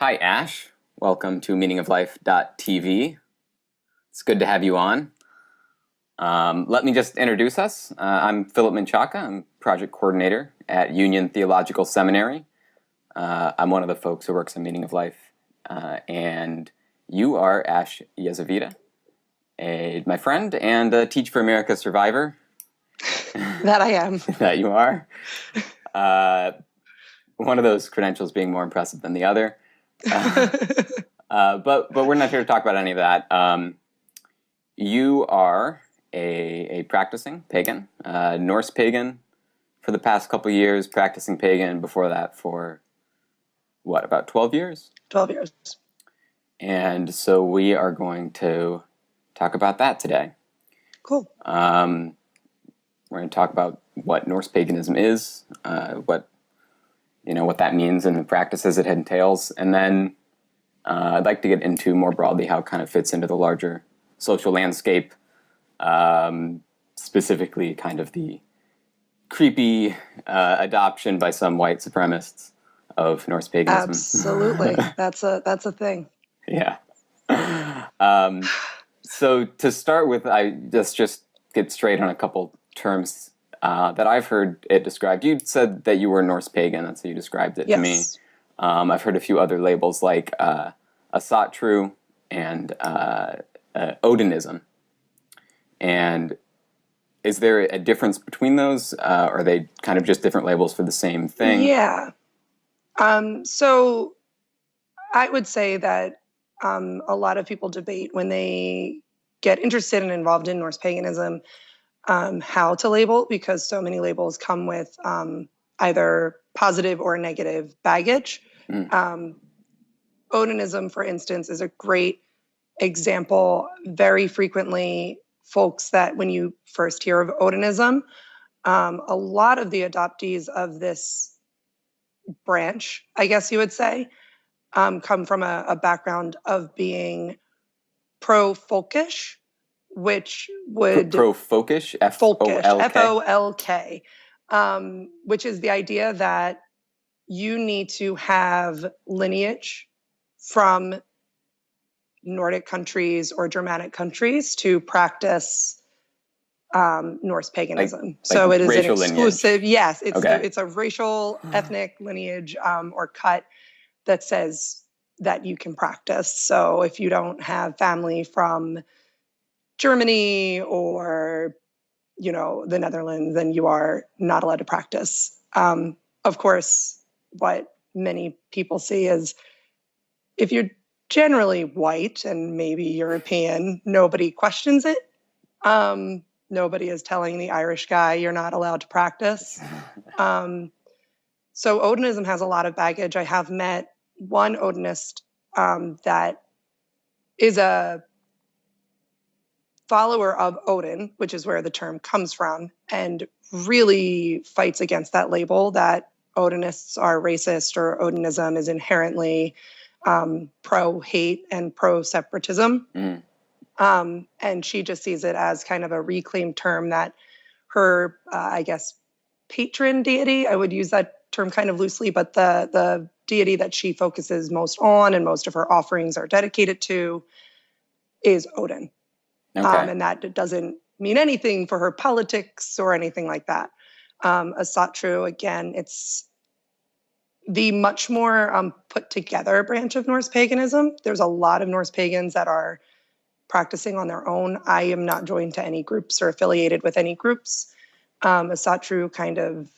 Hi, Ash. Welcome to meaningoflife.tv. It's good to have you on. Let me just introduce us. I'm Philip Menchaca. I'm project coordinator at Union Theological Seminary. I'm one of the folks who works on Meaning of Life. And you are Ash Yezuita, my friend and a Teach for America survivor. That I am. That you are. One of those credentials being more impressive than the other. But we're not here to talk about any of that. You are a practicing pagan, Norse pagan for the past couple years, practicing pagan before that for, what, about 12 years? 12 years. And so we are going to talk about that today. Cool. We're going to talk about what Norse paganism is, what that means and the practices it entails, and then I'd like to get into more broadly how it kind of fits into the larger social landscape, specifically kind of the creepy adoption by some white supremacists of Norse paganism. Absolutely. That's a thing. Yeah. So to start with, I just get straight on a couple terms that I've heard it described. You said that you were Norse pagan. That's how you described it to me. I've heard a few other labels like asatru and Odinism. And is there a difference between those? Or are they kind of just different labels for the same thing? Yeah. So I would say that a lot of people debate when they get interested and involved in Norse paganism how to label, because so many labels come with either positive or negative baggage. Odinism, for instance, is a great example. Very frequently, folks that when you first hear of Odinism, a lot of the adoptees of this branch, I guess you would say, come from a background of being pro-folkish, which would... Pro-folkish? Folkish, F-O-L-K? F-O-L-K, which is the idea that you need to have lineage from Nordic countries or Germanic countries to practice Norse paganism. So it is an exclusive, lineage. Yes, it's a racial, ethnic lineage or cut that says that you can practice. So if you don't have family from Germany or, the Netherlands, then you are not allowed to practice. Of course, what many people see is if you're generally white and maybe European, nobody questions it. Nobody is telling the Irish guy you're not allowed to practice. So Odinism has a lot of baggage. I have met one Odinist that is a follower of Odin, which is where the term comes from, and really fights against that label that Odinists are racist or Odinism is inherently pro-hate and pro-separatism. And she just sees it as kind of a reclaimed term that her, patron deity, I would use that term kind of loosely, but the deity that she focuses most on and most of her offerings are dedicated to is Odin. Okay. And that doesn't mean anything for her politics or anything like that. Asatru, again, it's the much more put together branch of Norse paganism. There's a lot of Norse pagans that are practicing on their own. I am not joined to any groups or affiliated with any groups. Asatru kind of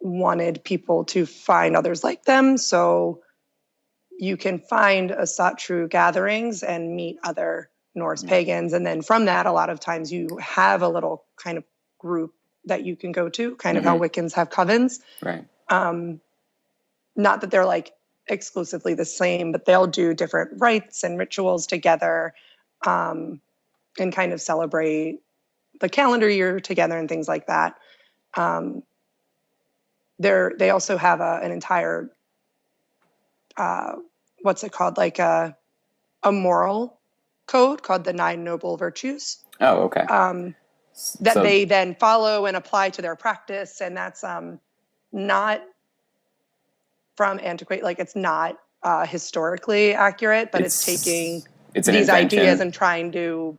wanted people to find others like them. So you can find Asatru gatherings and meet other Norse pagans. And then from that, a lot of times you have a little kind of group that you can go to, kind of how Wiccans have covens. Right. Not that they're like exclusively the same, but they'll do different rites and rituals together and kind of celebrate the calendar year together and things like that. They also have an entire, what's it called? Like a moral code called the 9 Noble Virtues. Oh, okay. That they then follow and apply to their practice. And that's not from antiquate, like it's not historically accurate, but it's taking these ideas and trying to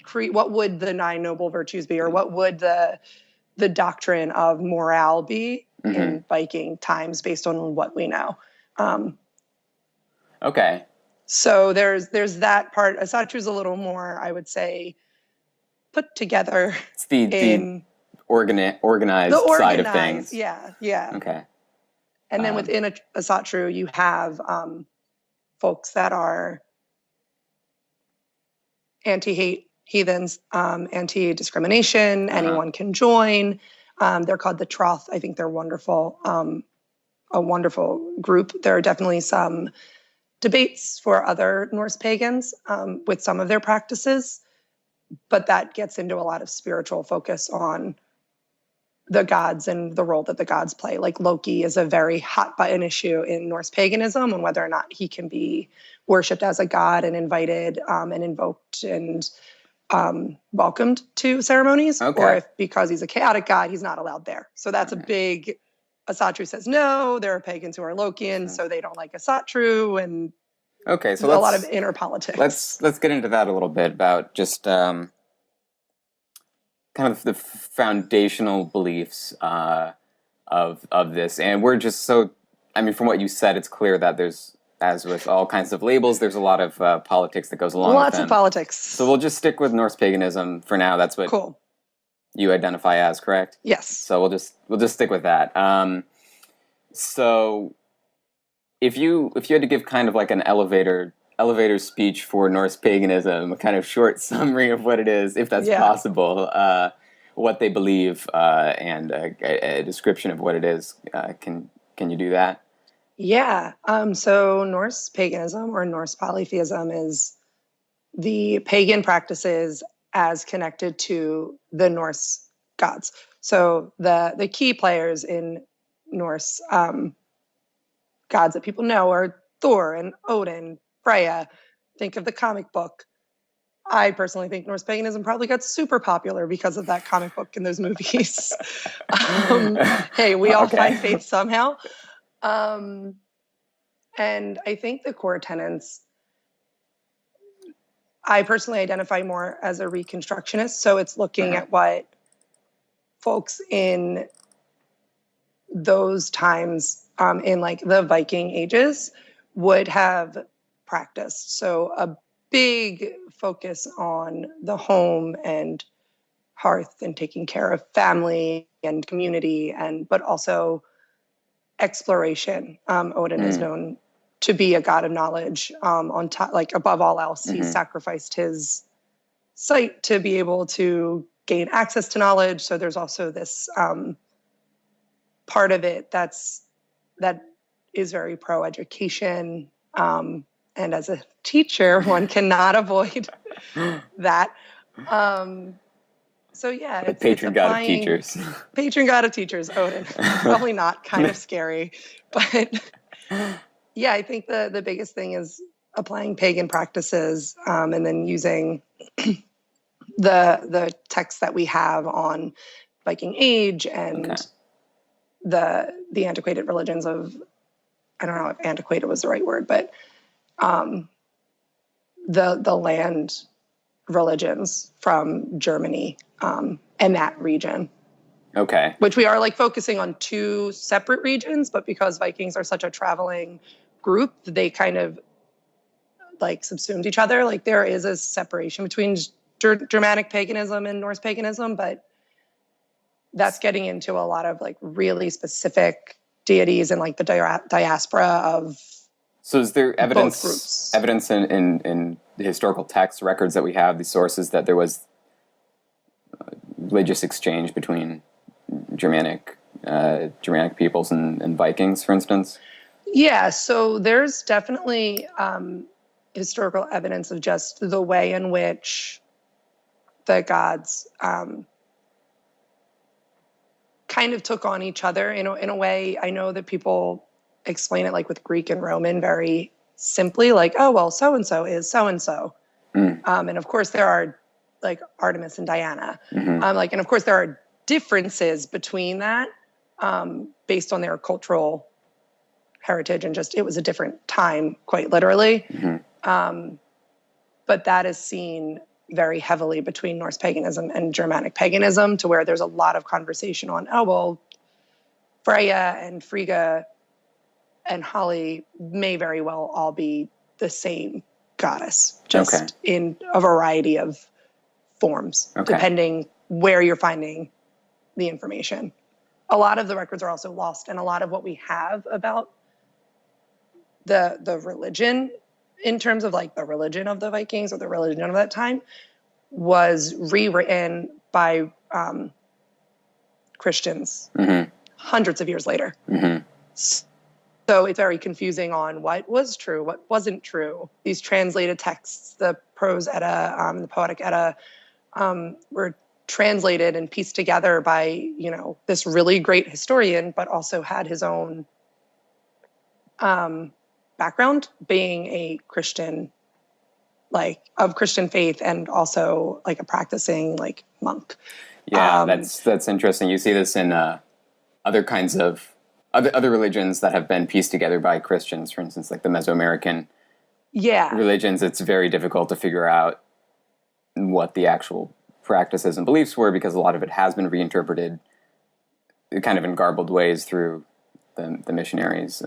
create what would the 9 noble virtues be, or what would the doctrine of morale be in Viking times based on what we know. Okay. So there's that part. Asatru's a little more, I would say, put together. It's the organized side of things. Yeah. Okay. And then within Asatru, you have folks that are anti-hate, heathens, anti-discrimination. Anyone can join. They're called the Troth. I think they're wonderful. A wonderful group. There are definitely some debates for other Norse pagans with some of their practices, but that gets into a lot of spiritual focus on the gods and the role that the gods play. Like Loki is a very hot button issue in Norse paganism, and whether or not he can be worshipped as a god and invited and invoked and welcomed to ceremonies, or if because he's a chaotic god, he's not allowed there. So that's a big. Asatru says no. There are pagans who are Lokian, so they don't like Asatru, and so a lot of inner politics. Let's get into that a little bit about just kind of the foundational beliefs of this, and we're just so. I mean, from what you said, it's clear that there's, as with all kinds of labels, there's a lot of politics that goes along. Lots of politics. So we'll just stick with Norse paganism for now. That's what you identify as, correct? Yes. So we'll just stick with that. So if you had to give kind of like an elevator speech for Norse paganism, a kind of short summary of what it is, if that's possible, what they believe, and a description of what it is, can you do that? Yeah. So Norse paganism or Norse polytheism is the pagan practices as connected to the Norse gods. So the key players in Norse gods that people know are Thor and Odin, Freya. Think of the comic book. I personally think Norse paganism probably got super popular because of that comic book and those movies. Hey, we all find faith somehow. And I think the core tenets, I personally identify more as a reconstructionist. So it's looking at what folks in those times, in like the Viking ages, would have practiced. So a big focus on the home and hearth and taking care of family and community, but also exploration. Odin is known to be a god of knowledge. On top, like above all else, he sacrificed his sight to be able to gain access to knowledge. So there's also this part of it that is very pro education. And as a teacher, one cannot avoid that. So yeah, the patron god of teachers. Patron god of teachers, Odin. Probably not, kind of scary, but yeah, I think the biggest thing is applying pagan practices, and then using the texts that we have on Viking Age and the antiquated religions of, I don't know if antiquated was the right word, but the land religions from Germany and that region. Okay. Which we are like focusing on 2 separate regions, but because Vikings are such a traveling group, they kind of like subsumed each other. Like there is a separation between Germanic paganism and Norse paganism, but that's getting into a lot of like really specific deities and like the diaspora of. So is there evidence in the historical texts, records that we have, these sources, that there was religious exchange between Germanic peoples and Vikings, for instance? Yeah, so there's definitely historical evidence of just the way in which the gods kind of took on each other in a way. I know that people explain it like with Greek and Roman very simply, like, oh, well, so-and-so is so-and-so. And of course there are like Artemis and Diana. And of course there are differences between that based on their cultural heritage, and just it was a different time, quite literally. But that is seen very heavily between Norse paganism and Germanic paganism, to where there's a lot of conversation on, oh, well, Freya and Frigga and Holly may very well all be the same goddess, just in a variety of forms, depending where you're finding the information. A lot of the records are also lost, and a lot of what we have about the religion, in terms of like the religion of the Vikings or the religion of that time, was rewritten by Christians hundreds of years later. So it's very confusing on what was true, what wasn't true. These translated texts, the Prose Edda, the Poetic Edda, were translated and pieced together by, you know, this really great historian, but also had his own background, being a Christian, like of Christian faith, and also like a practicing like monk. Yeah, that's interesting. You see this in other kinds of other religions that have been pieced together by Christians, for instance, like the Mesoamerican religions. It's very difficult to figure out what the actual practices and beliefs were, because a lot of it has been reinterpreted kind of in garbled ways through the missionaries.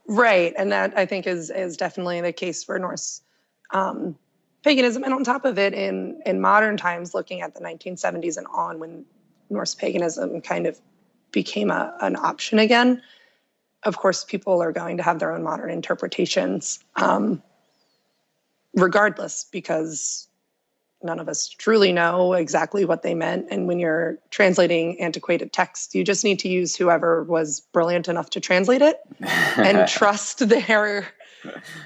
Right, and that I think is definitely the case for Norse paganism. And on top of it, in modern times, looking at the 1970s and on, when Norse paganism kind of became an option again, of course, people are going to have their own modern interpretations, regardless, because none of us truly know exactly what they meant. And when you're translating antiquated text, you just need to use whoever was brilliant enough to translate it and trust their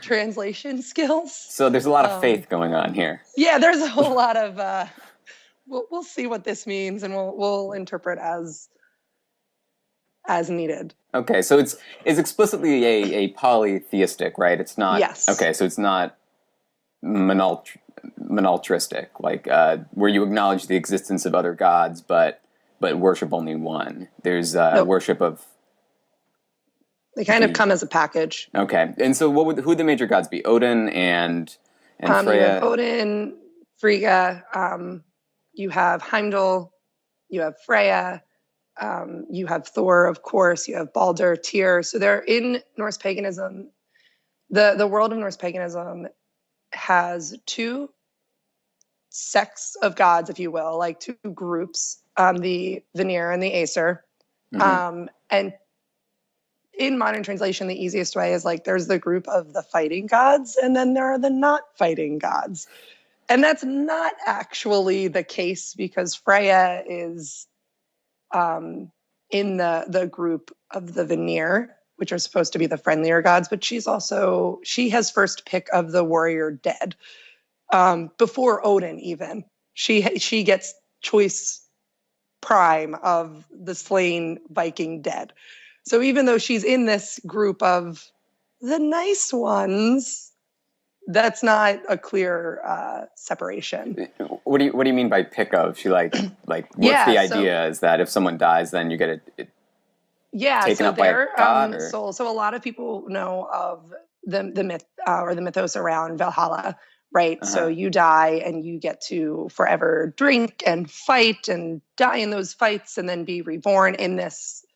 translation skills. So there's a lot of faith going on here. Yeah, there's a whole lot of, we'll see what this means, and we'll interpret as needed. Okay, so it's explicitly a polytheistic, right? It's not. Yes. Okay, so it's not monaltristic, like where you acknowledge the existence of other gods, but worship only one. There's worship of. They kind of come as a package. Okay, and so who would the major gods be? Odin and Freya. You have Odin, Frigga. You have Heimdall. You have Freya. You have Thor, of course. You have Balder, Tyr. So they're in Norse paganism. The world of Norse paganism has two sects of gods, if you will, like two groups, the Vanir and the Aesir. And in modern translation, the easiest way is like there's the group of the fighting gods, and then there are the not fighting gods. And that's not actually the case, because Freya is in the group of the Vanir, which are supposed to be the friendlier gods, but she has first pick of the warrior dead. Before Odin even. She gets choice prime of the slain Viking dead. So even though she's in this group of the nice ones, that's not a clear separation. What do you mean by pick of? She like what's the idea? Is that if someone dies, then you get it taken up by a god? So a lot of people know of the myth or the mythos around Valhalla, right? So you die and you get to forever drink and fight and die in those fights, and then be reborn in this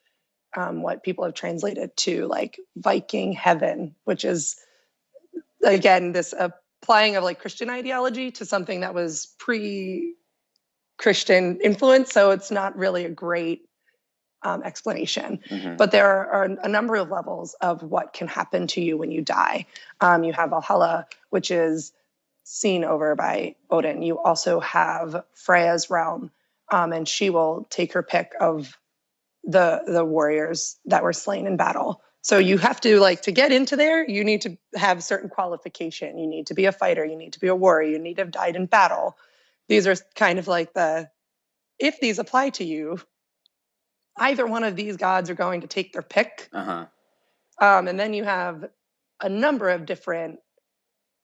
what people have translated to like Viking heaven, which is again this applying of like Christian ideology to something that was pre-Christian influence. So it's not really a great explanation. But there are a number of levels of what can happen to you when you die. You have Valhalla, which is seen over by Odin. You also have Freya's realm, and she will take her pick of the warriors that were slain in battle. So you have to, like, to get into there, you need to have certain qualification. You need to be a fighter. You need to be a warrior. You need to have died in battle. These are kind of like if these apply to you, either one of these gods are going to take their pick. And then you have a number of different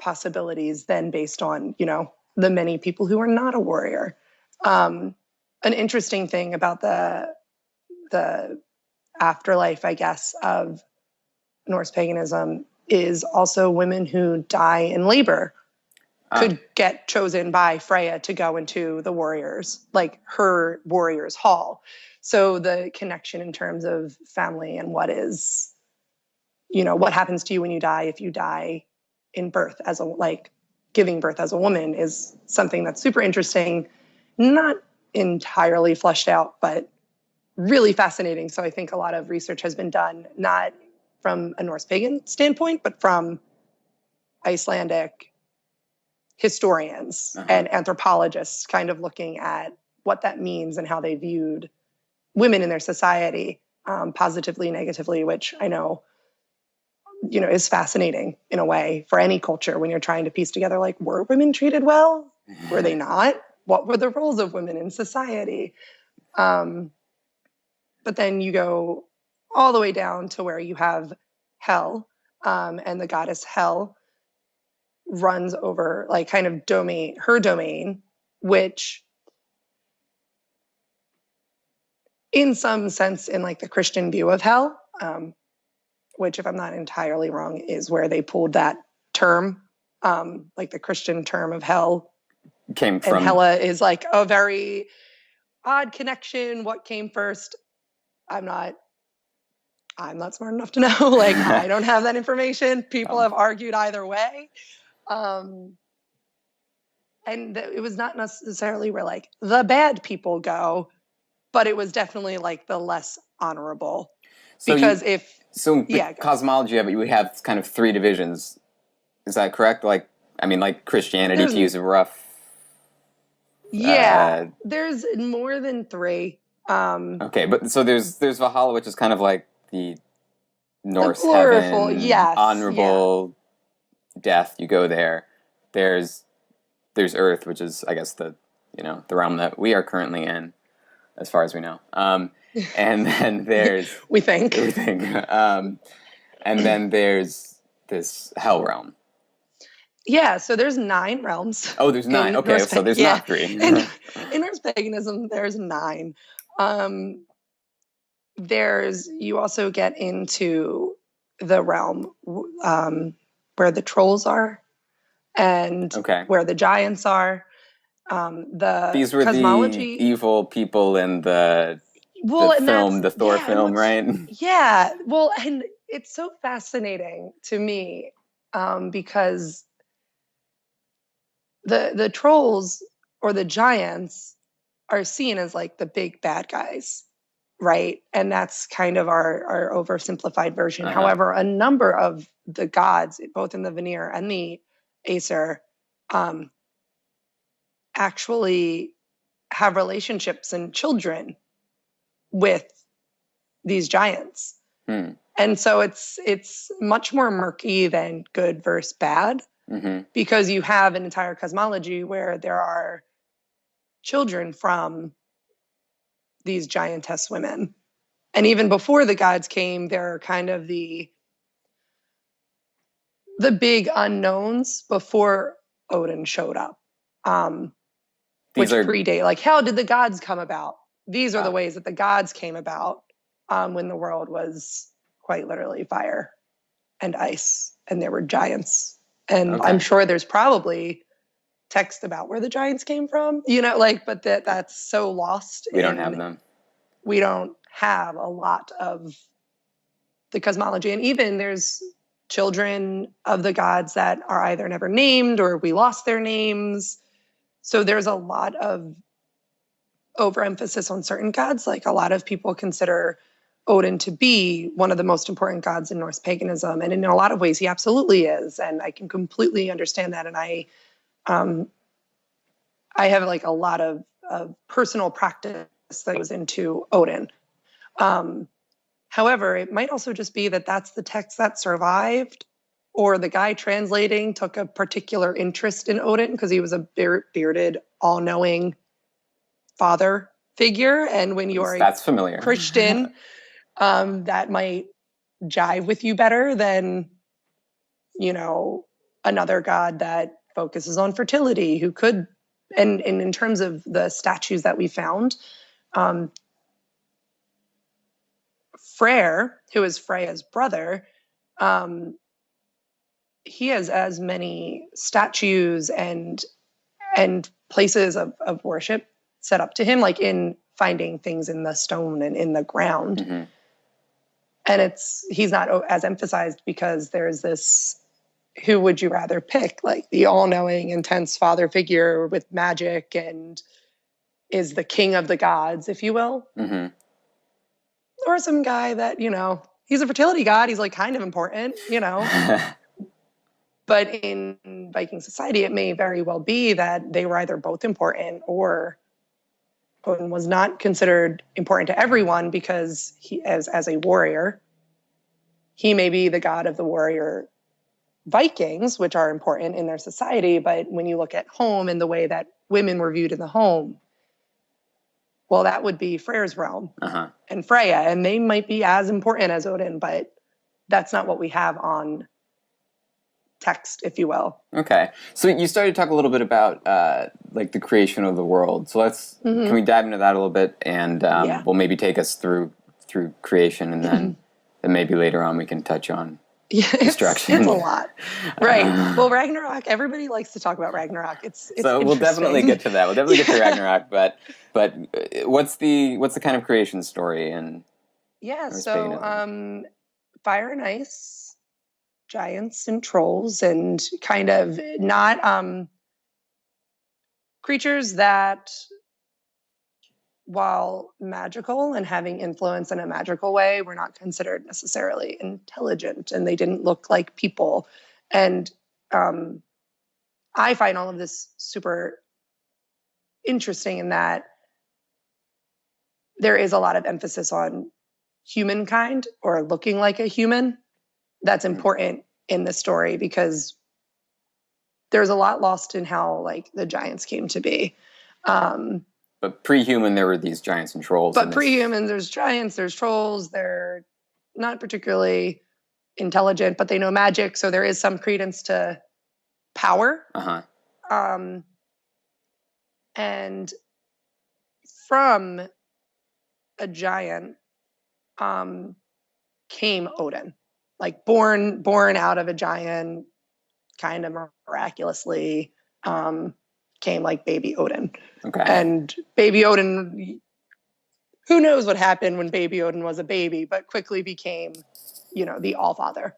possibilities then based on, the many people who are not a warrior. An interesting thing about the afterlife, I guess, of Norse paganism is also women who die in labor could get chosen by Freya to go into the warriors, like her warriors' hall. So the connection in terms of family and what is, what happens to you when you die if you die in birth as giving birth as a woman is something that's super interesting, not entirely fleshed out, but really fascinating. So I think a lot of research has been done, not from a Norse pagan standpoint, but from Icelandic historians and anthropologists kind of looking at what that means and how they viewed women in their society, positively, negatively, which I know, is fascinating in a way for any culture when you're trying to piece together, like, were women treated well? Were they not? What were the roles of women in society? But then you go all the way down to where you have Hel, and the goddess Hel runs over kind of her domain, which in some sense in the Christian view of hell, which if I'm not entirely wrong is where they pulled that term, the Christian term of hell came from. And Hela is a very odd connection. What came first? I'm not smart enough to know. I don't have that information. People have argued either way. And it was not necessarily where the bad people go, but it was definitely the less honorable. So because cosmology of it, you would have kind of three divisions. Is that correct? Christianity, to use a rough. There's more than three. Okay, but so there's Valhalla, which is kind of like the Norse gloriful, heaven, yes, honorable death. You go there. There's Earth, which is, I guess, the realm that we are currently in, as far as we know. And then there's we think. And then there's this hell realm. Yeah, so there's 9 realms. Oh, there's 9. Okay, so there's not 3. in Norse paganism, there's 9. You also get into the realm where the trolls are and where the giants are. These were cosmology, the evil people in the Thor film, right? Yeah, well, and it's so fascinating to me because the trolls or the giants are seen as the big bad guys, right? And that's kind of our oversimplified version. However, a number of the gods, both in the Vanir and the Aesir, actually have relationships and children with these giants. And so it's much more murky than good versus bad, because you have an entire cosmology where there are children from these giantess women. And even before the gods came, there are kind of the big unknowns before Odin showed up, which predate, how did the gods come about? These are the ways that the gods came about when the world was quite literally fire and ice, and there were giants. And I'm sure there's probably text about where the giants came from, but that's so lost. We don't have them. We don't have a lot of the cosmology. And even there's children of the gods that are either never named or we lost their names. So there's a lot of overemphasis on certain gods. A lot of people consider Odin to be one of the most important gods in Norse paganism. And in a lot of ways, he absolutely is. And I can completely understand that. And I have a lot of personal practice that goes into Odin. However, it might also just be that that's the text that survived, or the guy translating took a particular interest in Odin because he was a bearded, all-knowing father figure. And when you are that's familiar Christian, that might jive with you better than, another god that focuses on fertility, who could, and in terms of the statues that we found, Freyr, who is Freya's brother, he has as many statues and places of worship set up to him, like in finding things in the stone and in the ground. Mm-hmm. And he's not as emphasized because there's this, who would you rather pick? Like the all-knowing, intense father figure with magic and is the king of the gods, if you will. Mm-hmm. Or some guy that, he's a fertility god. He's like kind of important, But in Viking society, it may very well be that they were either both important or Odin was not considered important to everyone because he, as a warrior, he may be the god of the warrior Vikings, which are important in their society. But when you look at home and the way that women were viewed in the home, well, that would be Freyr's realm and Freya, and they might be as important as Odin, but that's not what we have on text, if you will. Okay. So you started to talk a little bit about like the creation of the world. So can we dive into that a little bit and we'll maybe take us through creation and then maybe later on we can touch on destruction. It's a lot. Right. Well, Ragnarok, everybody likes to talk about Ragnarok. It's so we'll definitely get to that. We'll definitely get to Ragnarok, but what's the kind of creation story in Norse Paganism? Fire and ice, giants and trolls, and kind of not creatures that, while magical and having influence in a magical way, were not considered necessarily intelligent, and they didn't look like people. And I find all of this super interesting in that there is a lot of emphasis on humankind or looking like a human. That's important in the story because there's a lot lost in how like the giants came to be. But pre-human, there were these giants and trolls. But pre-human, there's giants, there's trolls. They're not particularly intelligent, but they know magic. So there is some credence to power. And from a giant came Odin, like born out of a giant, kind of miraculously came like baby Odin. Okay. And baby Odin, who knows what happened when baby Odin was a baby, but quickly became, the Allfather.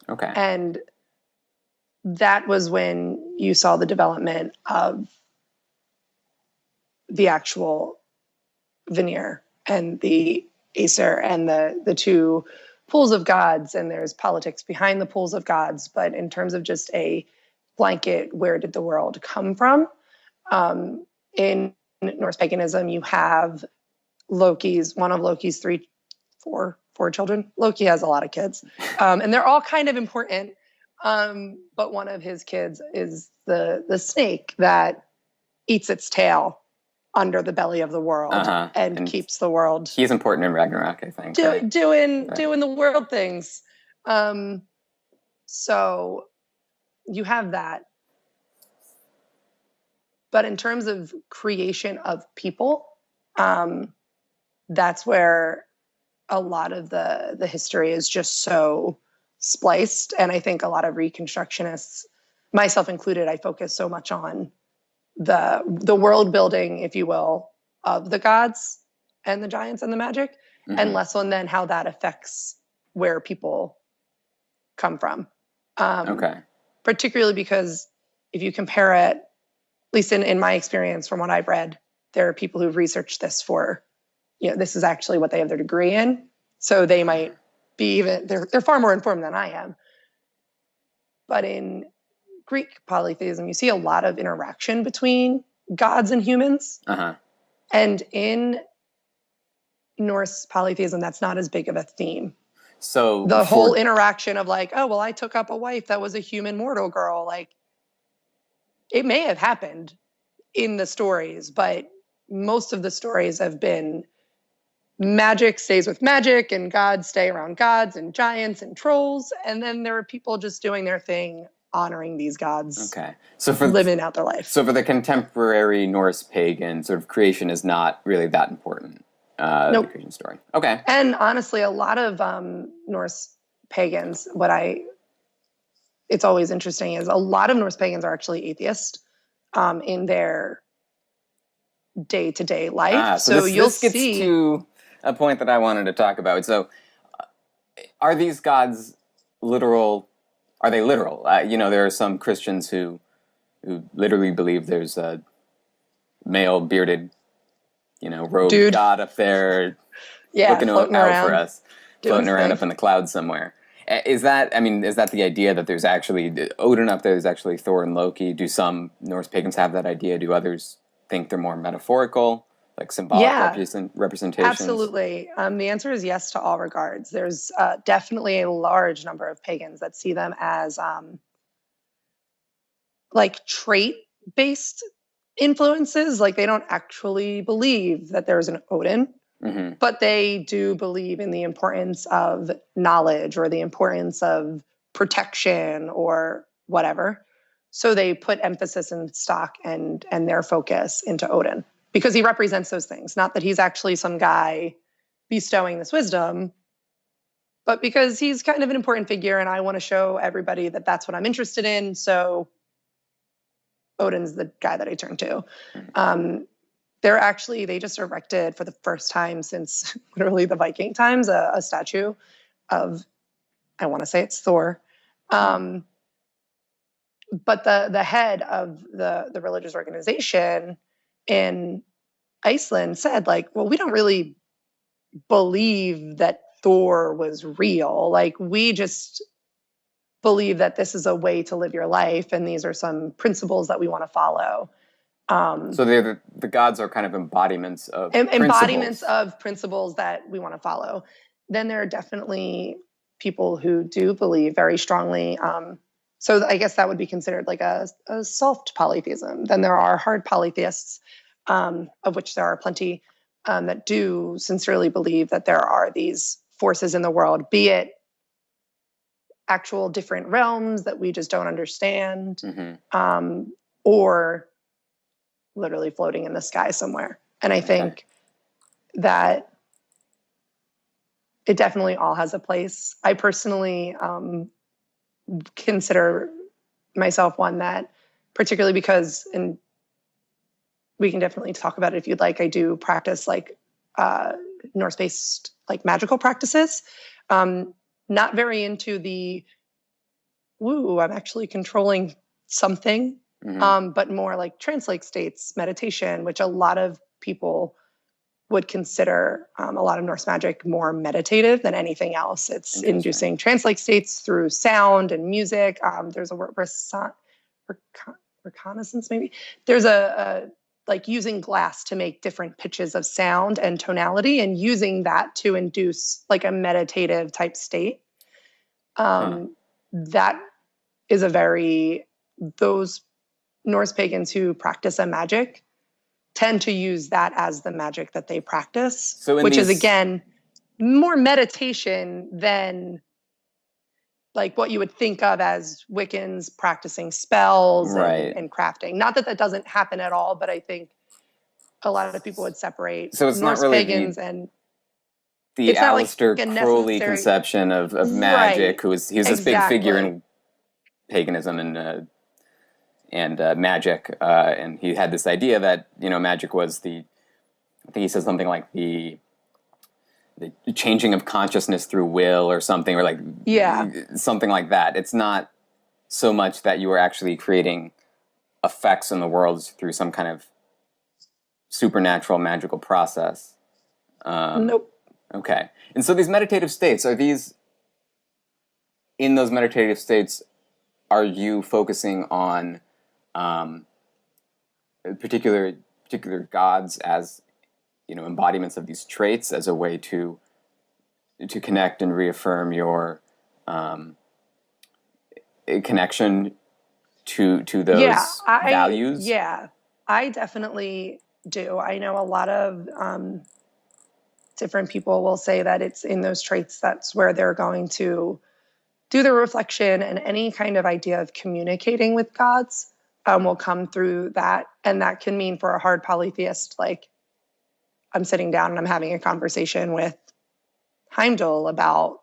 Okay. And that was when you saw the development of the actual veneer and the Aesir and the two pools of gods, and there's politics behind the pools of gods. But in terms of just a blanket, where did the world come from? In Norse paganism, you have one of Loki's four children. Loki has a lot of kids, and they're all kind of important. But one of his kids is the snake that eats its tail under the belly of the world and keeps the world. He's important in Ragnarok, I think. Doing the world things. So you have that. But in terms of creation of people, that's where a lot of the history is just so spliced. And I think a lot of Reconstructionists, myself included, I focus so much on the world building, if you will, of the gods and the giants and the magic, and less on then how that affects where people come from. Particularly because if you compare it, at least in my experience from what I've read, there are people who've researched this for, this is actually what they have their degree in. So they might be they're far more informed than I am. But in Greek polytheism, you see a lot of interaction between gods and humans. And in Norse polytheism, that's not as big of a theme. So the whole interaction of like, oh, well, I took up a wife that was a human mortal girl. Like, it may have happened in the stories, but most of the stories have been magic stays with magic and gods stay around gods and giants and trolls. And then there are people just doing their thing, honoring these gods. Okay. So living out their life. So for the contemporary Norse pagan, sort of creation is not really that important. Nope. The creation story. Okay. And honestly, a lot of Norse pagans, it's always interesting is a lot of Norse pagans are actually atheist in their day-to-day life. So this gets see to a point that I wanted to talk about. So are these gods literal? Are they literal? There are some Christians who literally believe there's a male bearded, rogue dude god up there floating out around, for us, floating around up in the clouds somewhere. Is that the idea that there's actually Odin up there? There's actually Thor and Loki. Do some Norse pagans have that idea? Do others think they're more metaphorical, like symbolic representations? Absolutely. The answer is yes to all regards. There's definitely a large number of pagans that see them as like trait-based influences. Like they don't actually believe that there's an Odin. Mm-hmm. But they do believe in the importance of knowledge or the importance of protection or whatever. So they put emphasis and stock and their focus into Odin because he represents those things. Not that he's actually some guy bestowing this wisdom, but because he's kind of an important figure and I want to show everybody that that's what I'm interested in. So Odin's the guy that I turn to. They just erected for the first time since literally the Viking times a statue of, I want to say it's Thor. But the head of the religious organization in Iceland said, like, well, we don't really believe that Thor was real. Like, we just believe that this is a way to live your life, and these are some principles that we want to follow. So the gods are kind of embodiments of principles that we want to follow. Then there are definitely people who do believe very strongly. So I guess that would be considered like a soft polytheism. Then there are hard polytheists, of which there are plenty, that do sincerely believe that there are these forces in the world, be it actual different realms that we just don't understand, or literally floating in the sky somewhere. And I think that it definitely all has a place. I personally consider myself one that, particularly because, and we can definitely talk about it if you'd like, I do practice like Norse-based like magical practices. Not very into the, I'm actually controlling something. But more like trance-like states, meditation, which a lot of people would consider a lot of Norse magic more meditative than anything else. It's inducing trance-like states through sound and music. There's a word, reconnaissance, maybe. There's a like using glass to make different pitches of sound and tonality and using that to induce like a meditative type state. That is those Norse pagans who practice a magic tend to use that as the magic that they practice, which is, again, more meditation than like what you would think of as Wiccans practicing spells and crafting. Not that doesn't happen at all, but I think a lot of people would separate so it's Norse not really pagans and the Aleister Crowley conception of magic, he's this big figure in paganism and magic, and he had this idea that magic was I think he said something like the changing of consciousness through will or something, or like something like that. It's not so much that you are actually creating effects in the world through some kind of supernatural magical process. Nope. Okay, and so these meditative states, are these in those meditative states? Are you focusing on particular gods as embodiments of these traits as a way to connect and reaffirm your connection to those values? I definitely do. I know a lot of different people will say that it's in those traits that's where they're going to do the reflection, and any kind of idea of communicating with gods will come through that. And that can mean, for a hard polytheist, like I'm sitting down and I'm having a conversation with Heimdall about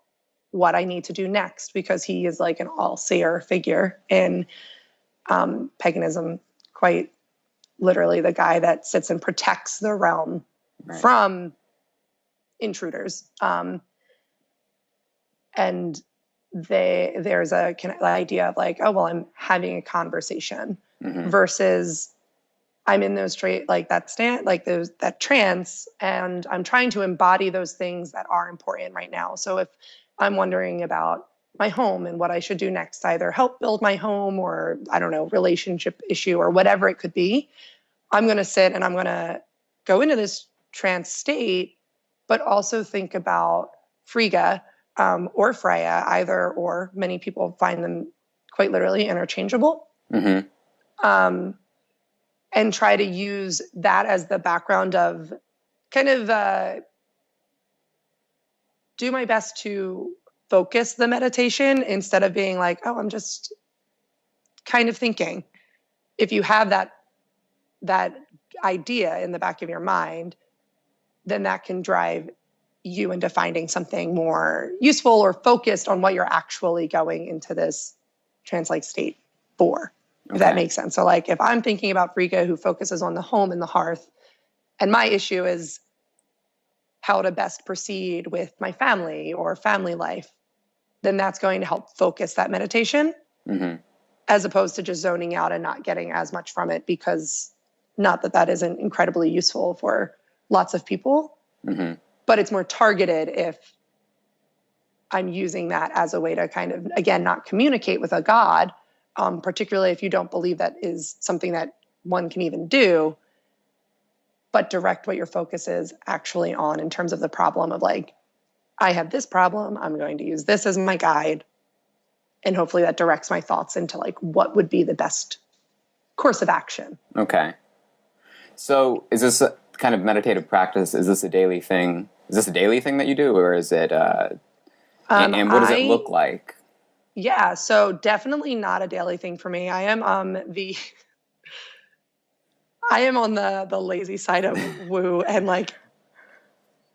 what I need to do next, because he is like an all-seer figure in paganism, quite literally the guy that sits and protects the realm from intruders. And there's a idea of like, oh, well, I'm having a conversation versus I'm in those that trance, and I'm trying to embody those things that are important right now. So if I'm wondering about my home and what I should do next, either help build my home or, I don't know, relationship issue or whatever it could be, I'm going to sit and I'm going to go into this trance state, but also think about Frigga or Freya, either or. Many people find them quite literally interchangeable. And try to use that as the background of kind of do my best to focus the meditation instead of being like, oh, I'm just kind of thinking. If you have that idea in the back of your mind, then that can drive you into finding something more useful or focused on what you're actually going into this trance-like state for. If that makes sense. So like if I'm thinking about Frigga, who focuses on the home and the hearth, and my issue is how to best proceed with my family or family life, then that's going to help focus that meditation as opposed to just zoning out and not getting as much from it, because not that isn't incredibly useful for lots of people, but it's more targeted if I'm using that as a way to kind of, again, not communicate with a God, particularly if you don't believe that is something that one can even do, but direct what your focus is actually on in terms of the problem of like, I have this problem, I'm going to use this as my guide. And hopefully that directs my thoughts into like what would be the best course of action. Okay. So is this a kind of meditative practice? Is this a daily thing? Is this a daily thing that you do, or is it, and what does it look like? Yeah, so definitely not a daily thing for me. I am on the lazy side of woo and like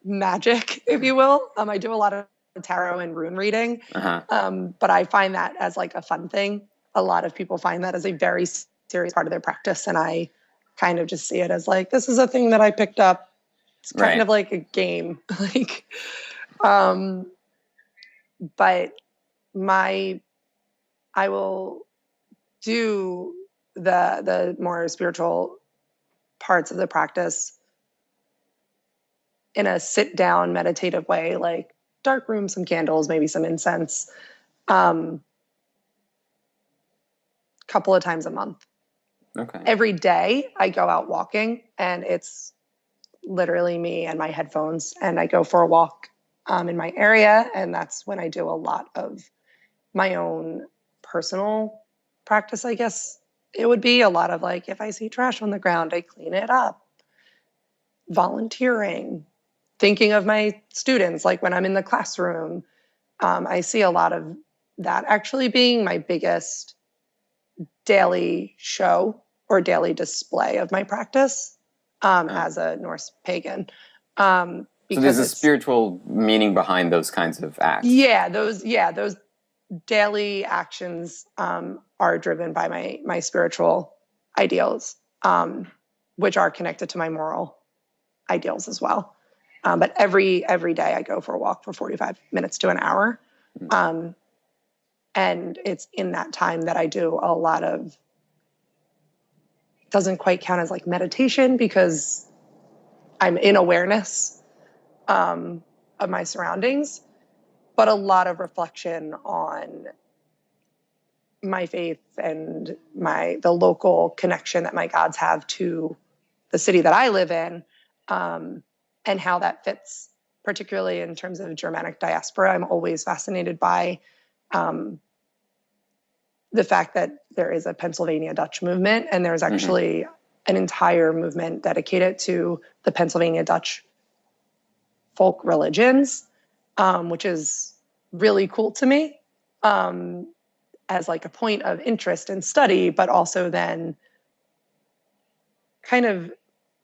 magic, if you will. I do a lot of tarot and rune reading, but I find that as like a fun thing. A lot of people find that as a very serious part of their practice, and I kind of just see it as like, this is a thing that I picked up. It's kind of like a game, like, but I will do the more spiritual parts of the practice in a sit down meditative way, like dark room, some candles, maybe some incense, couple of times a month. Okay. Every day I go out walking, and it's literally me and my headphones, and I go for a walk in my area, and that's when I do a lot of my own personal practice, I guess. It would be a lot of like, if I see trash on the ground, I clean it up. Volunteering, thinking of my students, like when I'm in the classroom. I see a lot of that actually being my biggest daily show or daily display of my practice as a Norse pagan. So there's a spiritual meaning behind those kinds of acts. Yeah, those daily actions are driven by my spiritual ideals, which are connected to my moral ideals as well. But every day I go for a walk for 45 minutes to an hour. And it's in that time that I do a lot of, doesn't quite count as like meditation because I'm in awareness of my surroundings, but a lot of reflection on my faith and the local connection that my gods have to the city that I live in, and how that fits, particularly in terms of Germanic diaspora. I'm always fascinated by the fact that there is a Pennsylvania Dutch movement, and there's actually an entire movement dedicated to the Pennsylvania Dutch folk religions, which is really cool to me as like a point of interest and study, but also then kind of,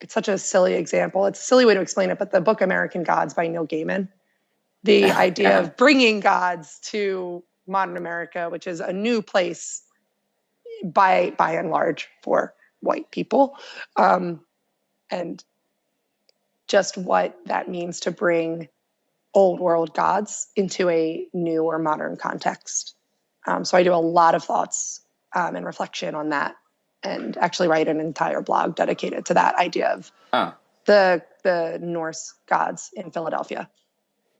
it's such a silly example. It's a silly way to explain it, but the book American Gods by Neil Gaiman, the idea of bringing gods to modern America, which is a new place by and large for white people, and just what that means to bring old world gods into a new or modern context. So I do a lot of thoughts and reflection on that, and actually write an entire blog dedicated to that idea of the Norse gods in Philadelphia.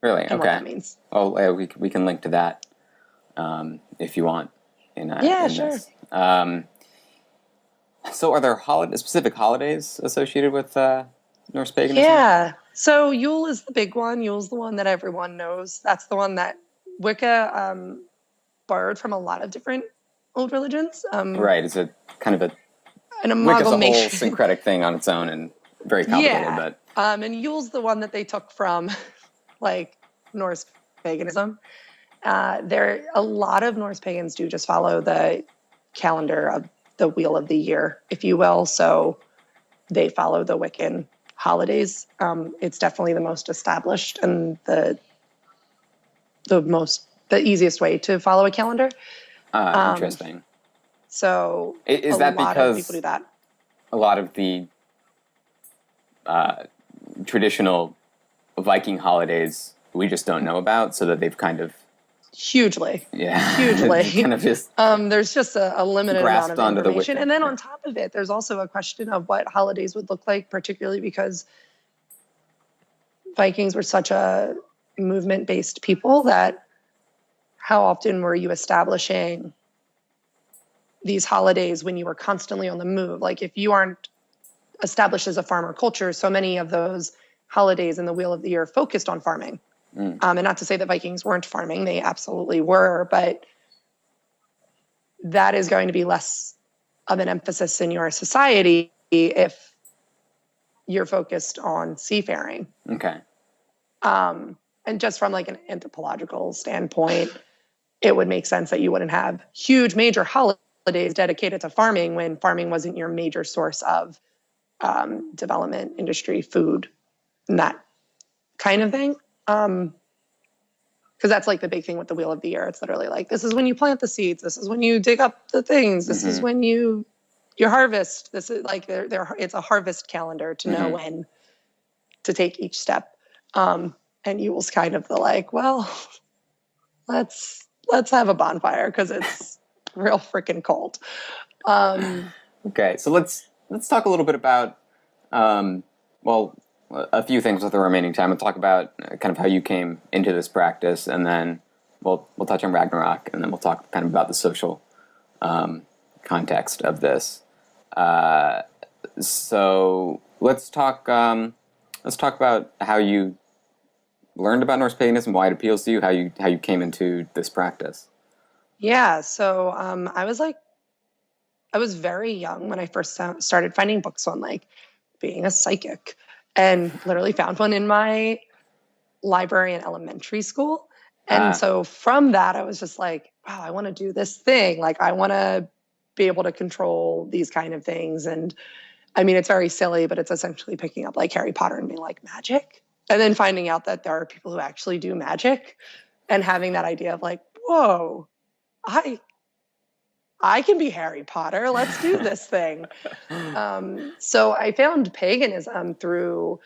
Really? And okay. what that means. Oh, yeah, we can link to that if you want. Sure. So are there specific holidays associated with Norse paganism? Yeah. So Yule is the big one. Yule's the one that everyone knows. That's the one that Wicca borrowed from a lot of different old religions. Right. It's a kind of an Wicca's a amalgamation. whole syncretic thing on its own and very complicated. Yeah. But and Yule's the one that they took from like Norse paganism. A lot of Norse pagans do just follow the calendar of the wheel of the year, if you will. So they follow the Wiccan holidays. It's definitely the most established and the easiest way to follow a calendar. Interesting. So is that because people do that? A lot of the traditional Viking holidays we just don't know about, so that they've kind of hugely kind of just there's just a limited amount of information, and then yeah. on top of it, there's also a question of what holidays would look like, particularly because Vikings were such a movement-based people that how often were you establishing these holidays when you were constantly on the move? Like if you aren't established as a farmer culture, so many of those holidays in the wheel of the year focused on farming. And not to say that Vikings weren't farming, they absolutely were, but that is going to be less of an emphasis in your society if you're focused on seafaring. Okay. And just from like an anthropological standpoint, it would make sense that you wouldn't have huge major holidays dedicated to farming when farming wasn't your major source of development, industry, food, and that kind of thing. Because that's like the big thing with the wheel of the year. It's literally like, this is when you plant the seeds. This is when you dig up the things. This is when you harvest. This is like it's a harvest calendar to know when to take each step. And Yule's kind of the like, well, let's have a bonfire because it's real freaking cold. Okay, so let's talk a little bit about a few things with the remaining time. We'll talk about kind of how you came into this practice, and then we'll touch on Ragnarök, and then we'll talk kind of about the social context of this. So let's talk about how you learned about Norse paganism, why it appeals to you, how you came into this practice. Yeah, so I was very young when I first started finding books on like being a psychic, and literally found one in my library in elementary school. And so from that, I was just like, wow, I want to do this thing. Like, I want to be able to control these kind of things. And I mean, it's very silly, but it's essentially picking up like Harry Potter and being like, magic? And then finding out that there are people who actually do magic, and having that idea of like, whoa, I can be Harry Potter. Let's do this thing. So I found paganism through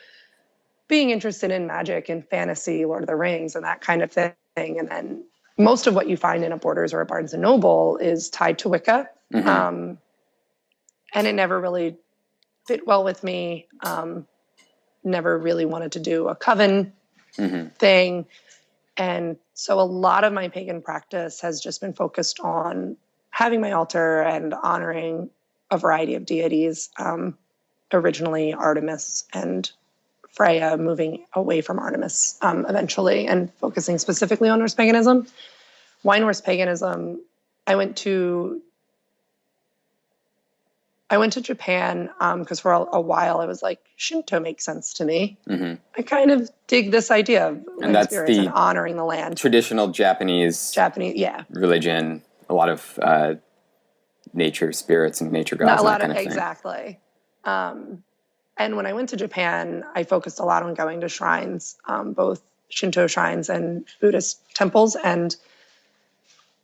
being interested in magic and fantasy, Lord of the Rings, and that kind of thing. And then most of what you find in a Borders or a Barnes and Noble is tied to Wicca. And it never really fit well with me. Never really wanted to do a coven thing. And so a lot of my pagan practice has just been focused on having my altar and honoring a variety of deities, originally Artemis and Freya, moving away from Artemis eventually, and focusing specifically on Norse paganism. Why Norse paganism? I went to Japan because for a while I was like, Shinto makes sense to me. I kind of dig this idea of spirits and honoring the land. Traditional Japanese religion, a lot of nature spirits and nature gods, that kind of thing. Exactly. And when I went to Japan, I focused a lot on going to shrines, both Shinto shrines and Buddhist temples. And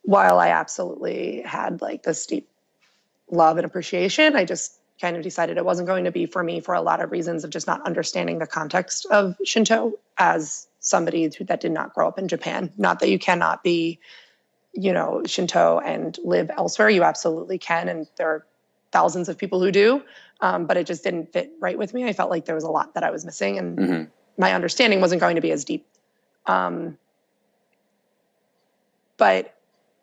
while I absolutely had like this deep love and appreciation, I just kind of decided it wasn't going to be for me for a lot of reasons of just not understanding the context of Shinto as somebody that did not grow up in Japan. Not that you cannot be, Shinto and live elsewhere. You absolutely can. And there are thousands of people who do. But it just didn't fit right with me. I felt like there was a lot that I was missing, and my understanding wasn't going to be as deep. But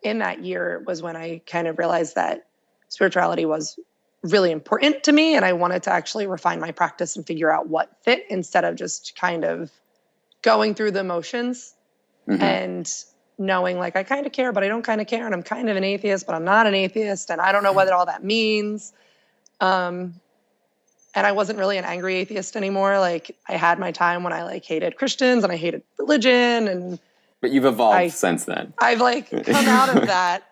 in that year was when I kind of realized that spirituality was really important to me, and I wanted to actually refine my practice and figure out what fit instead of just kind of going through the motions and knowing like I kind of care, but I don't kind of care, and I'm kind of an atheist, but I'm not an atheist, and I don't know what all that means. And I wasn't really an angry atheist anymore. Like I had my time when I like hated Christians and I hated religion, but you've evolved since then. I've like come out of that.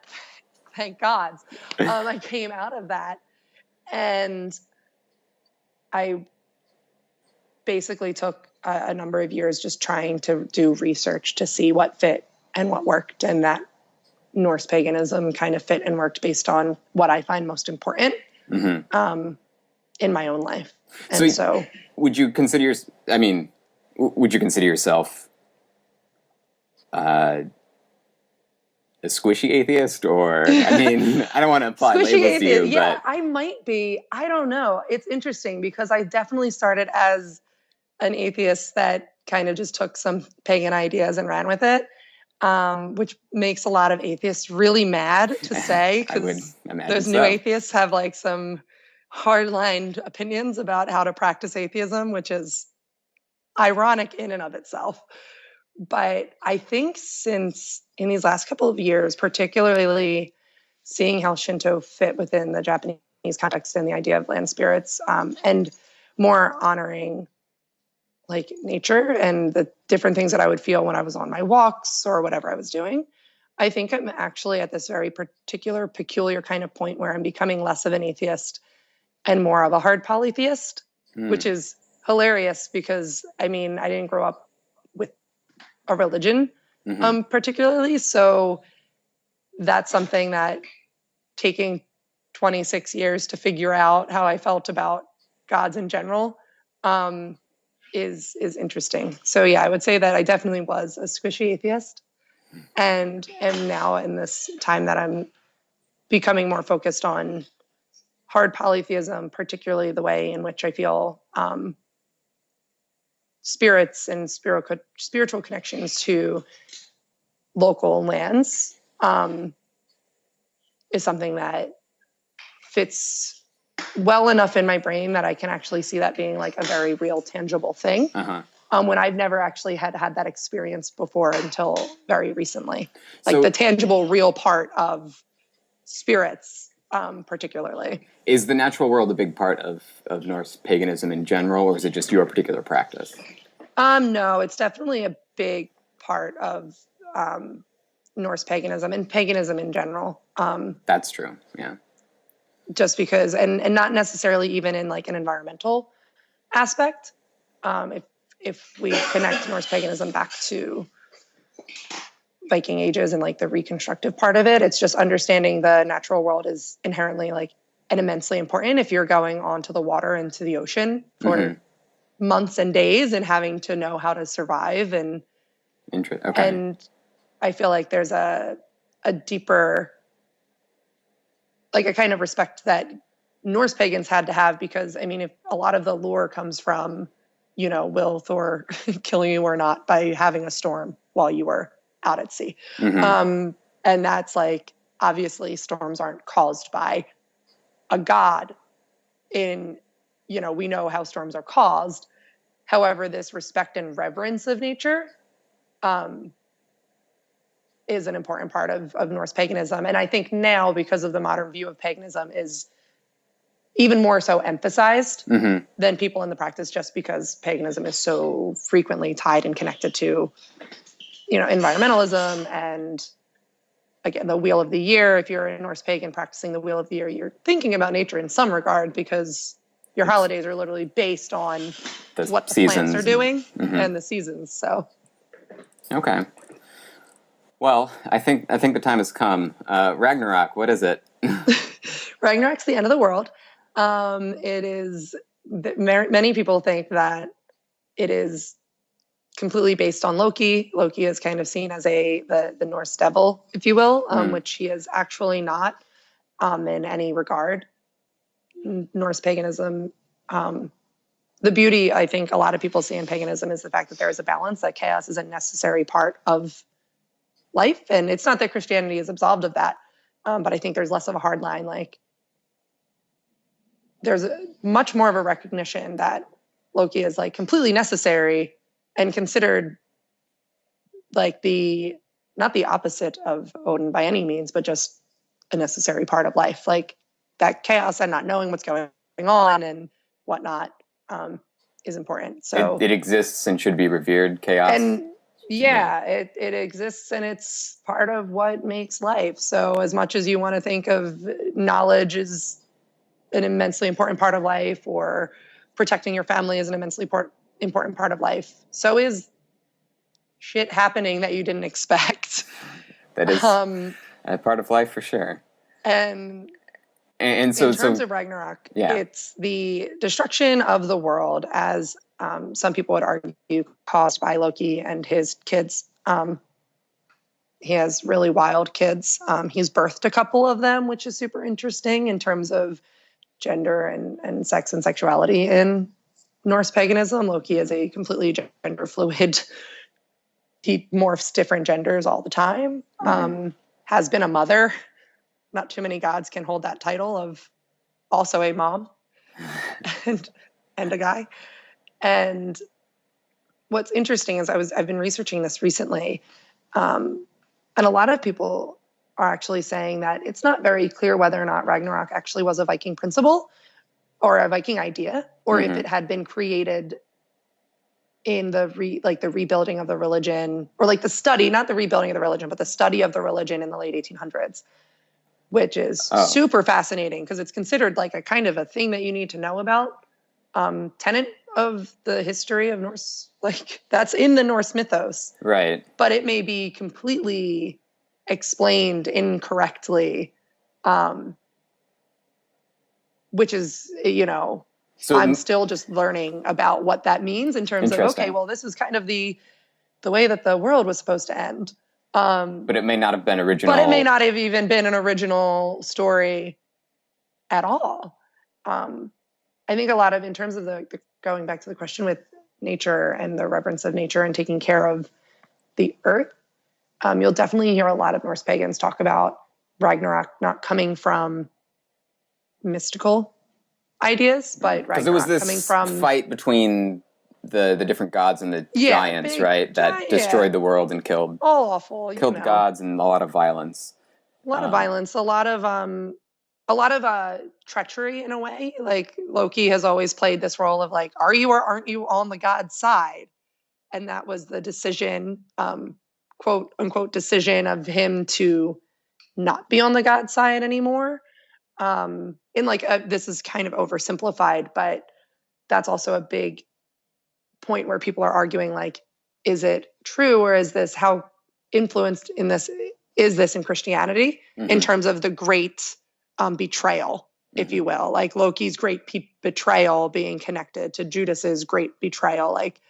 Thank God. I came out of that, and I basically took a number of years just trying to do research to see what fit and what worked, and that Norse paganism kind of fit and worked based on what I find most important in my own life. And so would you consider yourself a squishy atheist, or I don't want to apply labels to you, yeah, but I might be. I don't know. It's interesting because I definitely started as an atheist that kind of just took some pagan ideas and ran with it, which makes a lot of atheists really mad to say, because those new atheists have like some hardline opinions about how to practice atheism, which is ironic in and of itself. But I think since in these last couple of years, particularly seeing how Shinto fit within the Japanese context and the idea of land spirits, and more honoring like nature and the different things that I would feel when I was on my walks or whatever I was doing, I think I'm actually at this very peculiar kind of point where I'm becoming less of an atheist and more of a hard polytheist, which is hilarious because I didn't grow up with a religion, particularly. So that's something that taking 26 years to figure out how I felt about gods in general, is interesting. So yeah, I would say that I definitely was a squishy atheist, and am now in this time that I'm becoming more focused on hard polytheism, particularly the way in which I feel spirits and spiritual connections to local lands is something that fits well enough in my brain that I can actually see that being like a very real, tangible thing. When I've never actually had that experience before until very recently. Like the tangible, real part of spirits, particularly. Is the natural world a big part of Norse paganism in general, or is it just your particular practice? No, it's definitely a big part of Norse paganism and paganism in general. That's true, yeah. Just because, and not necessarily even in like an environmental aspect. If we connect Norse paganism back to Viking ages and like the reconstructive part of it, it's just understanding the natural world is inherently like and immensely important. If you're going onto the water into the ocean for months and days and having to know how to survive, and I feel like there's a deeper, like a kind of respect that Norse pagans had to have, because if a lot of the lore comes from, will Thor kill you or not by having a storm while you were out at sea. And that's like, obviously storms aren't caused by a god we know how storms are caused. However, this respect and reverence of nature is an important part of Norse paganism. And I think now, because of the modern view of paganism, is even more so emphasized than people in the practice, just because paganism is so frequently tied and connected to, environmentalism and, again, the wheel of the year. If you're a Norse pagan practicing the wheel of the year, you're thinking about nature in some regard, because your holidays are literally based on what the plants are doing and the seasons. So Okay. Well, I think the time has come. Ragnarok, what is it? Ragnarok's the end of the world. It is. Many people think that it is completely based on Loki. Loki is kind of seen as the Norse devil, if you will, which he is actually not in any regard. Norse paganism. The beauty I think a lot of people see in paganism is the fact that there is a balance, that chaos is a necessary part of life. And it's not that Christianity is absolved of that, but I think there's less of a hard line. Like, there's much more of a recognition that Loki is like completely necessary and considered like not the opposite of Odin by any means, but just a necessary part of life. Like, that chaos and not knowing what's going on and whatnot is important. So it exists and should be revered. Chaos. And yeah, it exists and it's part of what makes life. So as much as you want to think of knowledge as an immensely important part of life, or protecting your family is an immensely important part of life, so is shit happening that you didn't expect. That is a part of life for sure. And so in terms of Ragnarok, it's the destruction of the world, as some people would argue, caused by Loki and his kids. He has really wild kids. He's birthed a couple of them, which is super interesting in terms of gender and sex and sexuality in Norse paganism. Loki is a completely gender fluid. He morphs different genders all the time. Has been a mother. Not too many gods can hold that title of also a mom and a guy. And what's interesting is I've been researching this recently, and a lot of people are actually saying that it's not very clear whether or not Ragnarok actually was a Viking principle or a Viking idea, or if it had been created in the rebuilding of the religion, or like the study, not the rebuilding of the religion, but the study of the religion in the late 1800s, which is super fascinating because it's considered like a kind of a thing that you need to know about. Tenet of the history of Norse, like that's in the Norse mythos. Right. But it may be completely explained incorrectly, which is, so I'm still just learning about what that means in terms of, okay, well, this is kind of the way that the world was supposed to end. But it may not have been original. But it may not have even been an original story at all. I think a lot of, in terms of the going back to the question with nature and the reverence of nature and taking care of the earth, you'll definitely hear a lot of Norse pagans talk about Ragnarok not coming from mystical ideas, but Ragnarok it was this coming from fight between the different gods and the giants, right? That destroyed the world and killed killed gods, and a lot of violence. A lot of violence, a lot of treachery in a way. Like, Loki has always played this role of like, are you or aren't you on the god's side? And that was the decision, quote unquote, decision of him to not be on the god's side anymore. In like, this is kind of oversimplified, but that's also a big point where people are arguing, like, is it true, or is this, how influenced in this is this in Christianity in terms of the great betrayal, if you will, like Loki's great betrayal being connected to Judas's great betrayal. Like,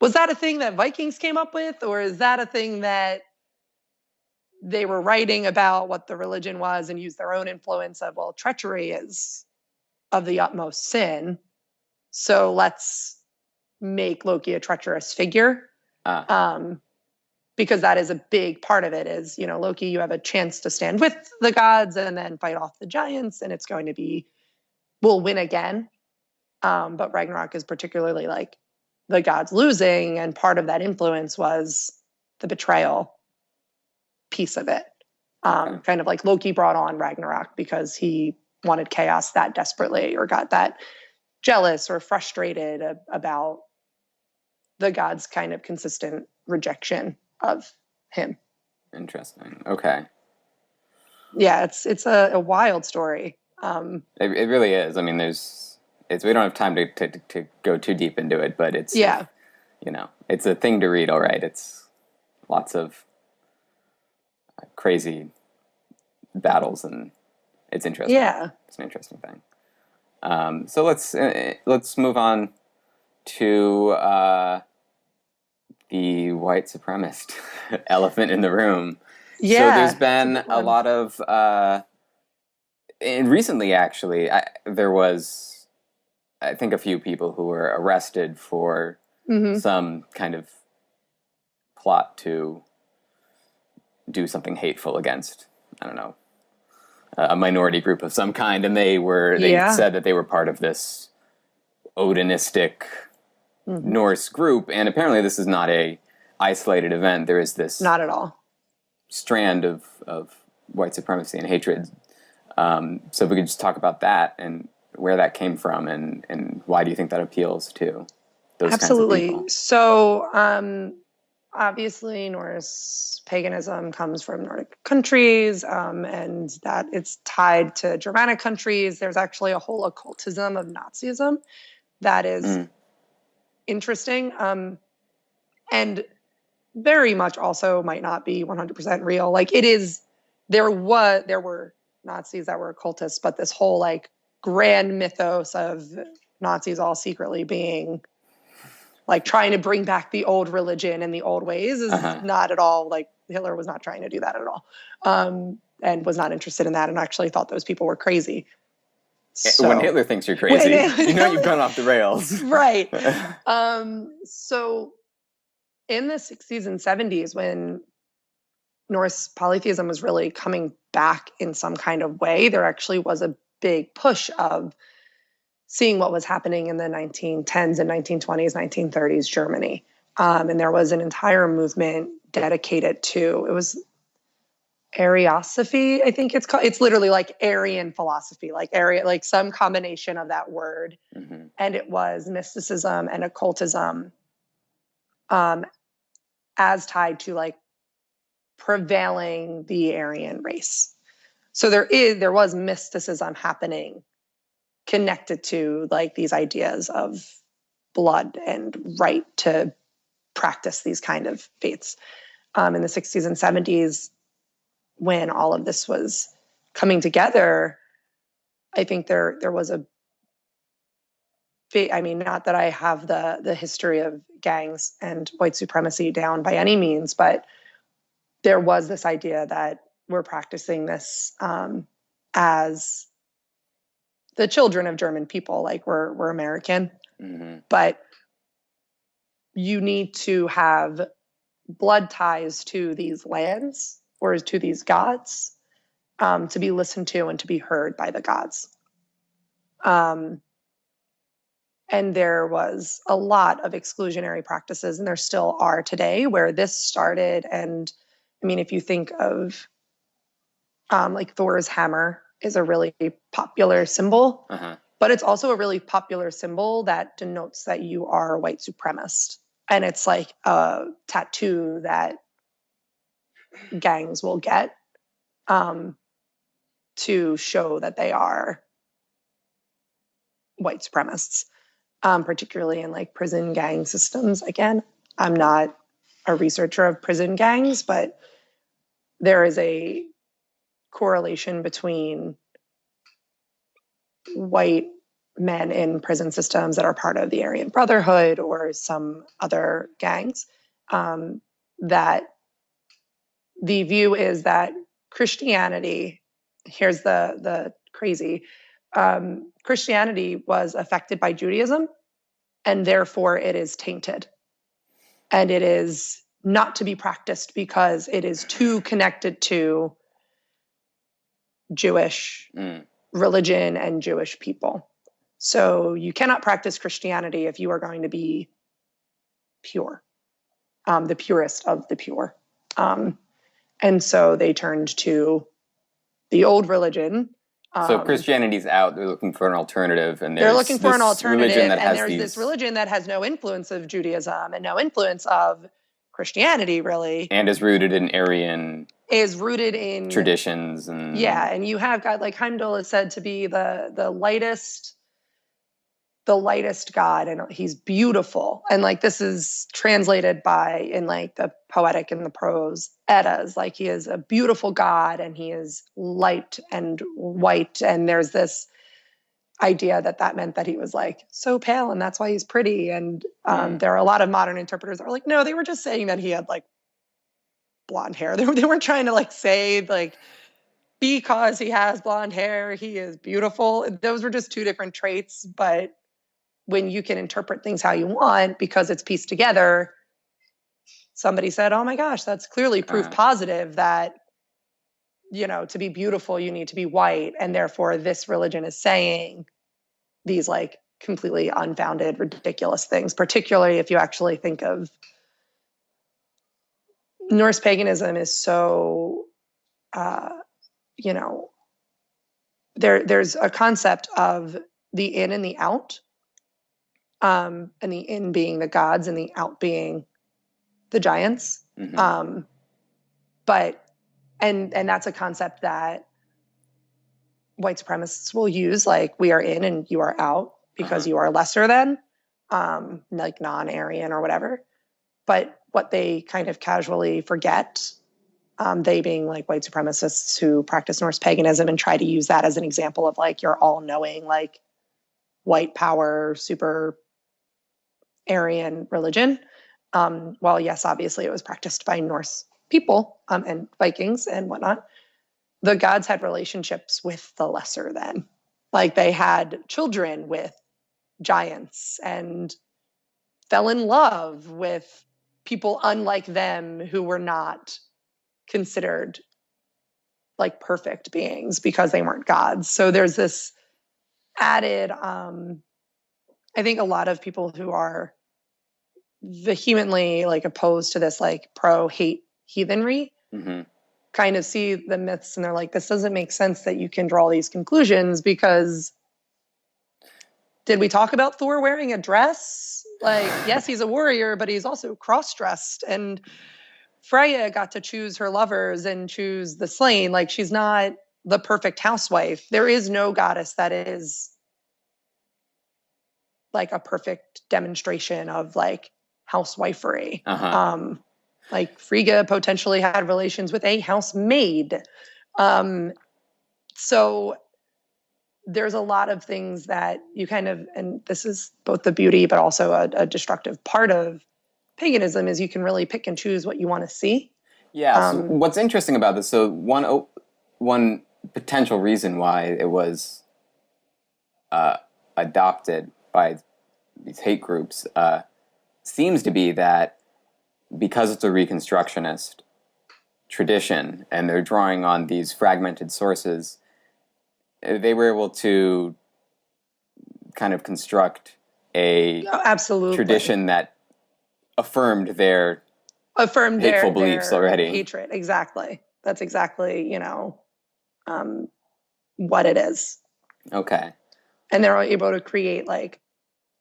was that a thing that Vikings came up with, or is that a thing that they were writing about what the religion was and used their own influence of, well, treachery is of the utmost sin, so let's make Loki a treacherous figure. Because that is a big part of it is, Loki, you have a chance to stand with the gods and then fight off the giants, and it's going to be, we'll win again. But Ragnarok is particularly like the gods losing, and part of that influence was the betrayal piece of it. Kind of like Loki brought on Ragnarok because he wanted chaos that desperately, or got that jealous or frustrated about the gods' kind of consistent rejection of him. Interesting. Okay. Yeah, it's a wild story. It really is. I mean, we don't have time to go too deep into it, but it's it's a thing to read. All right, it's lots of crazy battles, and it's interesting. Yeah. It's an interesting thing. So let's move on to the white supremacist elephant in the room. Yeah. So there's been a lot of, and recently actually, there was, I think, a few people who were arrested for some kind of plot to do something hateful against, I don't know, a minority group of some kind, and they said that they were part of this Odinistic Norse group, and apparently this is not a isolated event. There is this not at all strand of white supremacy and hatred. So if we could just talk about that and where that came from, and why do you think that appeals to those absolutely kinds of people? So obviously Norse paganism comes from Nordic countries, and that it's tied to Germanic countries. There's actually a whole occultism of Nazism that is interesting, and very much also might not be 100% real. Like it is, there were Nazis that were occultists, but this whole like grand mythos of Nazis all secretly being like trying to bring back the old religion and the old ways is not at all, like Hitler was not trying to do that at all, and was not interested in that, and actually thought those people were crazy. So, when Hitler thinks you're crazy, you know you've gone off the rails. Right. So in the 60s and 70s, when Norse polytheism was really coming back in some kind of way, there actually was a big push of seeing what was happening in the 1910s and 1920s, 1930s Germany. And there was an entire movement dedicated to, it was Ariosophy, I think it's called. It's literally like Aryan philosophy, like some combination of that word. And it was mysticism and occultism, as tied to like prevailing the Aryan race. So there was mysticism happening connected to like these ideas of blood and right to practice these kind of faiths. In the 60s and 70s, when all of this was coming together, I think there was I mean, not that I have the history of gangs and white supremacy down by any means, but there was this idea that we're practicing this as the children of German people, like we're American, but you need to have blood ties to these lands or to these gods to be listened to and to be heard by the gods. And there was a lot of exclusionary practices, and there still are today, where this started. And I mean, if you think of like Thor's hammer is a really popular symbol, but it's also a really popular symbol that denotes that you are a white supremacist. And it's like a tattoo that gangs will get to show that they are white supremacists. Particularly in like prison gang systems. Again, I'm not a researcher of prison gangs, but there is a correlation between white men in prison systems that are part of the Aryan Brotherhood or some other gangs, that the view is that Christianity, here's the crazy, Christianity was affected by Judaism, and therefore it is tainted. And it is not to be practiced because it is too connected to Jewish religion and Jewish people. So you cannot practice Christianity if you are going to be pure, the purest of the pure. And so they turned to the old religion. So Christianity's out. They're looking for an alternative, and they're looking for an alternative, and there's these... this religion that has no influence of Judaism and no influence of Christianity, really, and is rooted in Aryan traditions, and and you have got like Heimdall is said to be the lightest the lightest god, and he's beautiful. And like this is translated by in like the poetic and the prose Eddas, like he is a beautiful god and he is light and white. And there's this idea that meant that he was like so pale and that's why he's pretty. And there are a lot of modern interpreters that are like, no, they were just saying that he had like blonde hair. They weren't trying to like say like, because he has blonde hair, he is beautiful. Those were just two different traits. But when you can interpret things how you want because it's pieced together, somebody said, oh my gosh, that's clearly proof positive that, you know, to be beautiful, you need to be white. And therefore this religion is saying these like completely unfounded, ridiculous things, particularly if you actually think of Norse paganism is so, you know, there's a concept of the in and the out, and the in being the gods and the out being the giants. But that's a concept that white supremacists will use, like we are in and you are out because you are lesser than, like non-Aryan or whatever. But what they kind of casually forget, they being like white supremacists who practice Norse paganism and try to use that as an example of like your all-knowing, like white power, super Aryan religion. While yes, obviously it was practiced by Norse people and Vikings and whatnot, the gods had relationships with the lesser than. Like they had children with giants and fell in love with people unlike them who were not considered like perfect beings because they weren't gods. So there's this added, I think a lot of people who are vehemently like opposed to this like pro-hate heathenry kind of see the myths and they're like, this doesn't make sense that you can draw these conclusions because did we talk about Thor wearing a dress? Like, yes, he's a warrior, but he's also cross-dressed. And Freya got to choose her lovers and choose the slain. Like, she's not the perfect housewife. There is no goddess that is like a perfect demonstration of like housewifery. Like Frigga potentially had relations with a housemaid. So there's a lot of things that you kind of, and this is both the beauty, but also a destructive part of paganism is you can really pick and choose what you want to see. Yeah. So what's interesting about this, so one potential reason why it was adopted by these hate groups seems to be that because it's a Reconstructionist tradition and they're drawing on these fragmented sources, they were able to kind of construct a tradition that affirmed their hateful beliefs already. Hatred, exactly. That's exactly, you know, what it is. Okay. And they're able to create like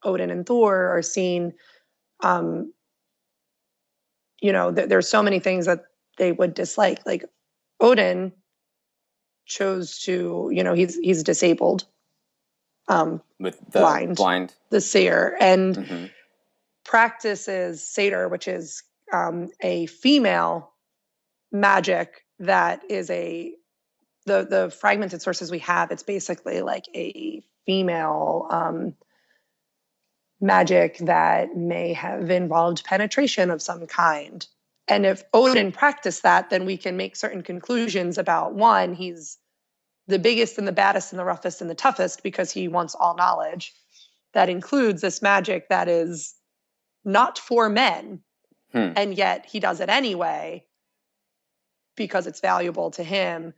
Odin and Thor are seen, you know, there's so many things that they would dislike. Like Odin chose to, you know, he's disabled, with the blind, the seer, and practices satyr, which is a female magic that is the fragmented sources we have. It's basically like a female magic that may have involved penetration of some kind. And if Odin practiced that, then we can make certain conclusions about one, he's the biggest and the baddest and the roughest and the toughest because he wants all knowledge. That includes this magic that is not for men, and yet he does it anyway because it's valuable to him.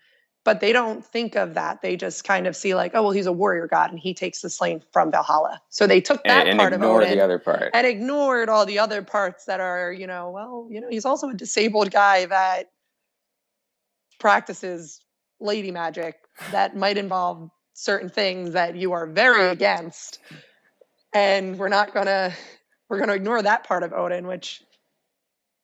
But they don't think of that. They just kind of see like, oh, well, he's a warrior god and he takes the slain from Valhalla. So they took that part of Odin the other part. And ignored all the other parts that are, you know, well, you know, he's also a disabled guy that practices lady magic that might involve certain things that you are very against. And we're going to ignore that part of Odin, which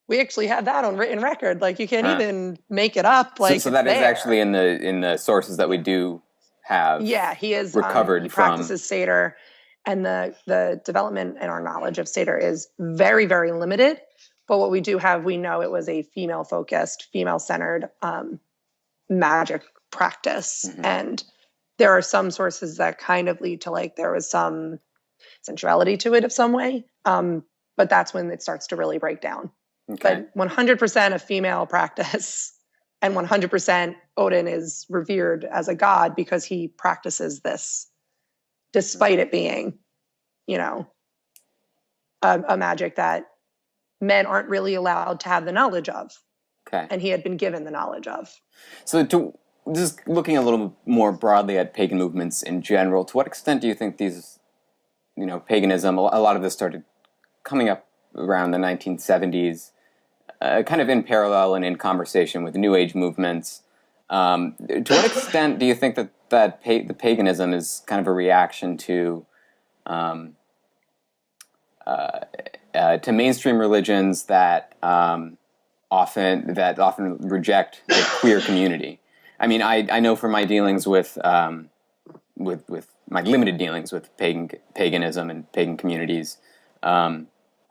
we actually have that on written record. Like you can't even make it up. Like so that is actually in the sources that we do have. Yeah, he is recovered he from. Practices satyr, And the development in our knowledge of Seder is very, very limited. But what we do have, we know it was a female-focused, female-centered magic practice. Mm-hmm. And there are some sources that kind of lead to like there was some sensuality to it of some way. But that's when it starts to really break down. Okay. But 100% a female practice, and 100% Odin is revered as a god because he practices this, despite it being, you know, a magic that men aren't really allowed to have the knowledge of. Okay. And he had been given the knowledge of. So just looking a little more broadly at pagan movements in general, to what extent do you think these, you know, paganism, a lot of this started coming up around the 1970s, kind of in parallel and in conversation with New Age movements. To what extent do you think that the paganism is kind of a reaction to mainstream religions that often reject the queer community? I mean, I know from my dealings with my limited dealings with paganism and pagan communities,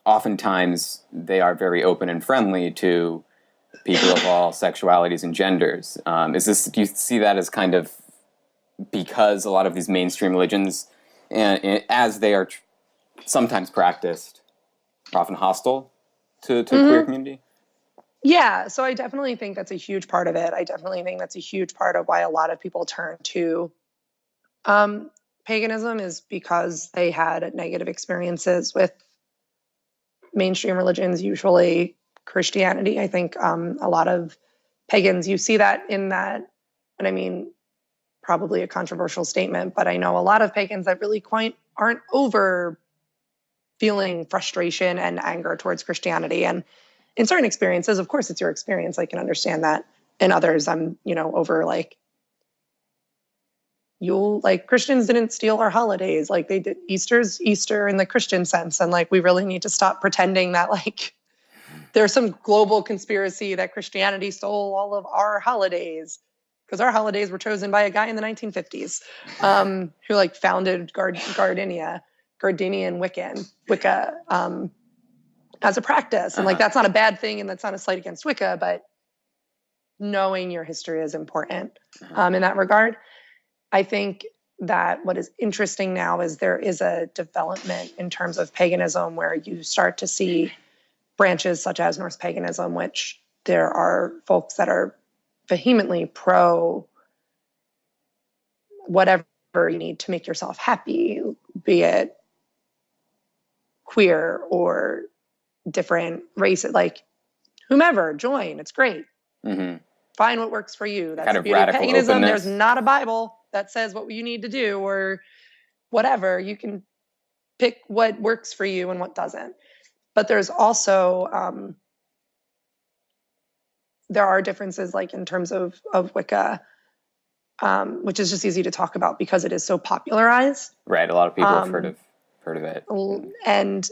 oftentimes they are very open and friendly to people of all sexualities and genders. Do you see that as kind of because a lot of these mainstream religions, as they are sometimes practiced, are often hostile to queer community? Yeah, so I definitely think that's a huge part of it. I definitely think that's a huge part of why a lot of people turn to paganism, is because they had negative experiences with mainstream religions, usually Christianity. I think a lot of pagans, you see that in that, and I mean, probably a controversial statement, but I know a lot of pagans that really quite aren't over feeling frustration and anger towards Christianity. And in certain experiences, of course, it's your experience. I can understand that. In others, I'm, over like, Christians didn't steal our holidays. Like they did. Easter's Easter in the Christian sense. And like, we really need to stop pretending that like there's some global conspiracy that Christianity stole all of our holidays, because our holidays were chosen by a guy in the 1950s who like founded Gardenian Wicca as a practice. And like, that's not a bad thing. And that's not a slight against Wicca, but knowing your history is important in that regard. I think that what is interesting now is there is a development in terms of paganism where you start to see branches such as Norse Paganism, which there are folks that are vehemently pro whatever you need to make yourself happy, be it queer or different races, like whomever, join, it's great. Mm-hmm. Find what works for you. That's kind the of beauty of paganism. Openness. There's not a Bible that says what you need to do or whatever. You can pick what works for you and what doesn't. But there's also, there are differences like in terms of Wicca, which is just easy to talk about because it is so popularized. Right. A lot of people have heard of it. And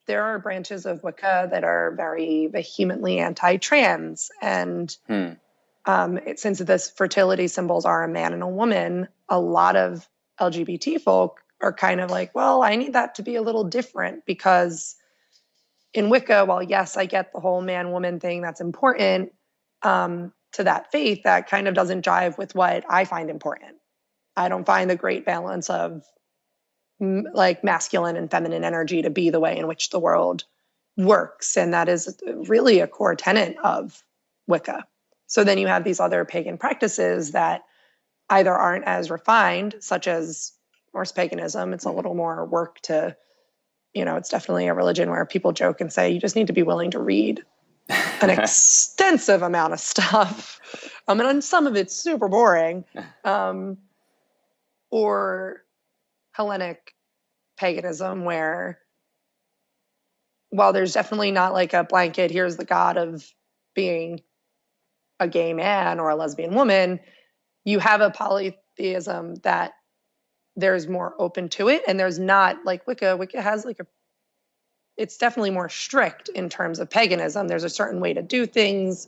there are branches of Wicca that are very vehemently anti-trans. And since this fertility symbols are a man and a woman, a lot of LGBT folk are kind of like, well, I need that to be a little different, because in Wicca, while yes, I get the whole man-woman thing, that's important to that faith, that kind of doesn't jive with what I find important. I don't find the great balance of like masculine and feminine energy to be the way in which the world works. And that is really a core tenet of Wicca. So then you have these other pagan practices that either aren't as refined, such as Norse paganism. It's a little more work to, it's definitely a religion where people joke and say, you just need to be willing to read an extensive amount of stuff. And some of it's super boring. Or Hellenic paganism, where while there's definitely not like a blanket, here's the god of being a gay man or a lesbian woman, you have a polytheism that there's more open to it. And there's not like Wicca. Wicca has it's definitely more strict in terms of paganism. There's a certain way to do things.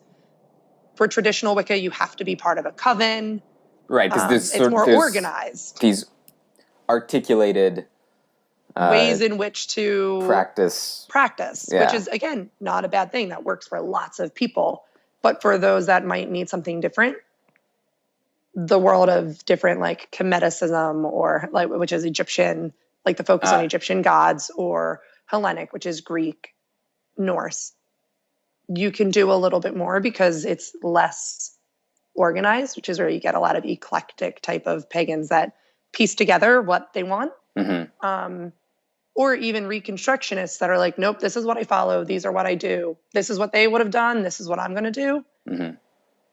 For traditional Wicca, you have to be part of a coven. Right, because it's more organized. These articulated ways in which to practice, which is, again, not a bad thing. That works for lots of people. But for those that might need something different, the world of different, like Chemeticism, or like, which is Egyptian, like the focus on Egyptian gods, or Hellenic, which is Greek, Norse, you can do a little bit more because it's less organized, which is where you get a lot of eclectic type of pagans that piece together what they want. Or even Reconstructionists that are like, nope, this is what I follow. These are what I do. This is what they would have done. This is what I'm going to do.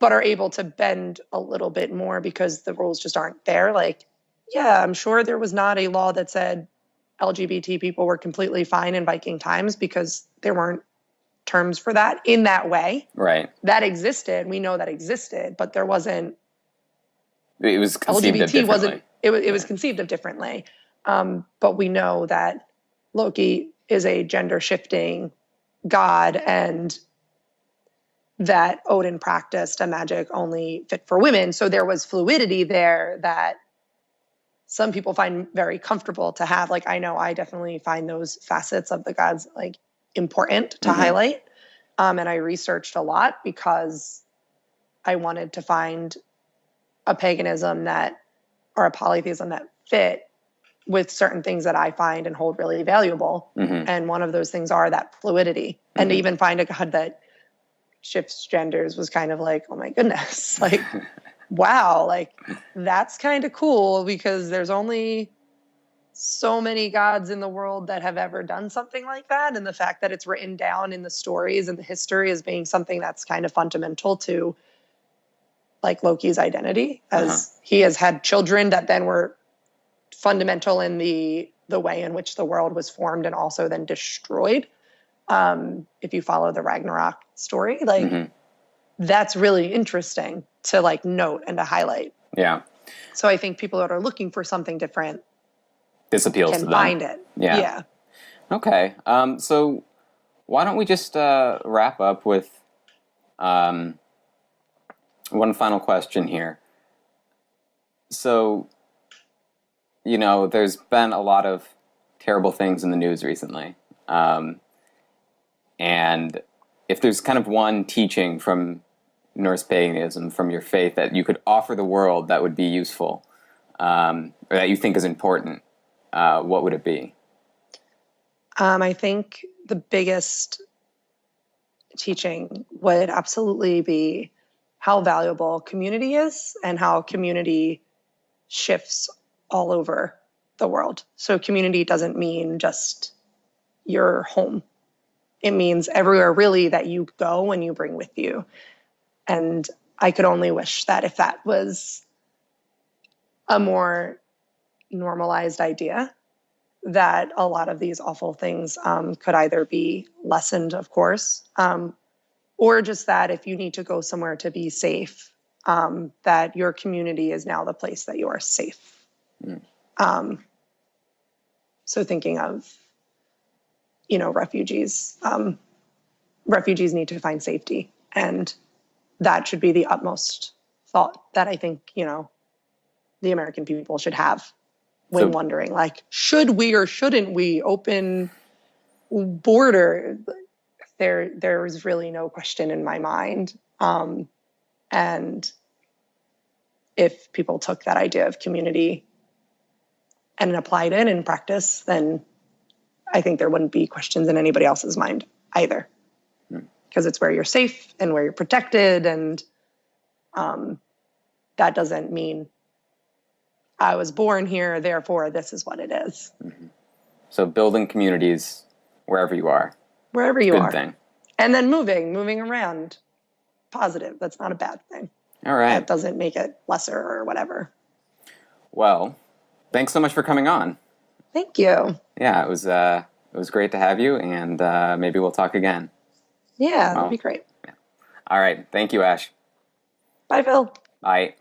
But are able to bend a little bit more because the rules just aren't there. Like, yeah, I'm sure there was not a law that said LGBT people were completely fine in Viking times, because there weren't terms for that in that way. Right. That existed. We know that existed, but there wasn't. It was conceived of differently. wasn't. It was conceived of differently. But we know that Loki is a gender shifting god, and that Odin practiced a magic only fit for women. So there was fluidity there that some people find very comfortable to have. Like, I know I definitely find those facets of the gods like important to highlight. And I researched a lot because I wanted to find a paganism that, or a polytheism that fit with certain things that I find and hold really valuable. And one of those things are that fluidity. And to even find a god that shifts genders was kind of like, oh my goodness, like, wow, like that's kind of cool, because there's only so many gods in the world that have ever done something like that. And the fact that it's written down in the stories and the history as being something that's kind of fundamental to like Loki's identity, as he has had children that then were fundamental in the way in which the world was formed and also then destroyed. If you follow the Ragnarök story, like that's really interesting to like note and to highlight. Yeah. So I think people that are looking for something different, this appeals to them. Find it. Yeah. Okay. So why don't we just wrap up with one final question here. So, you know, there's been a lot of terrible things in the news recently. And if there's kind of one teaching from Norse paganism, from your faith, that you could offer the world that would be useful, or that you think is important, what would it be? I think the biggest teaching would absolutely be how valuable community is and how community shifts all over the world. So community doesn't mean just your home. It means everywhere really that you go and you bring with you. And I could only wish that if that was a more normalized idea, that a lot of these awful things could either be lessened, of course, or just that if you need to go somewhere to be safe, that your community is now the place that you are safe. So thinking of, you know, refugees. Refugees need to find safety, and that should be the utmost thought that I think, you know, the American people should have when wondering, like, should we or shouldn't we open border? There is really no question in my mind. And if people took that idea of community and applied it in practice, then I think there wouldn't be questions in anybody else's mind either, because it's where you're safe and where you're protected. And that doesn't mean I was born here, therefore this is what it is. So building communities wherever you are. Wherever you are. Good thing. And then moving around. Positive. That's not a bad thing. All right. That doesn't make it lesser or whatever. Well, thanks so much for coming on. Thank you. Yeah, it was great to have you, and maybe we'll talk again. Yeah, that'd be great. Yeah. All right. Thank you, Ash. Bye, Phil. Bye.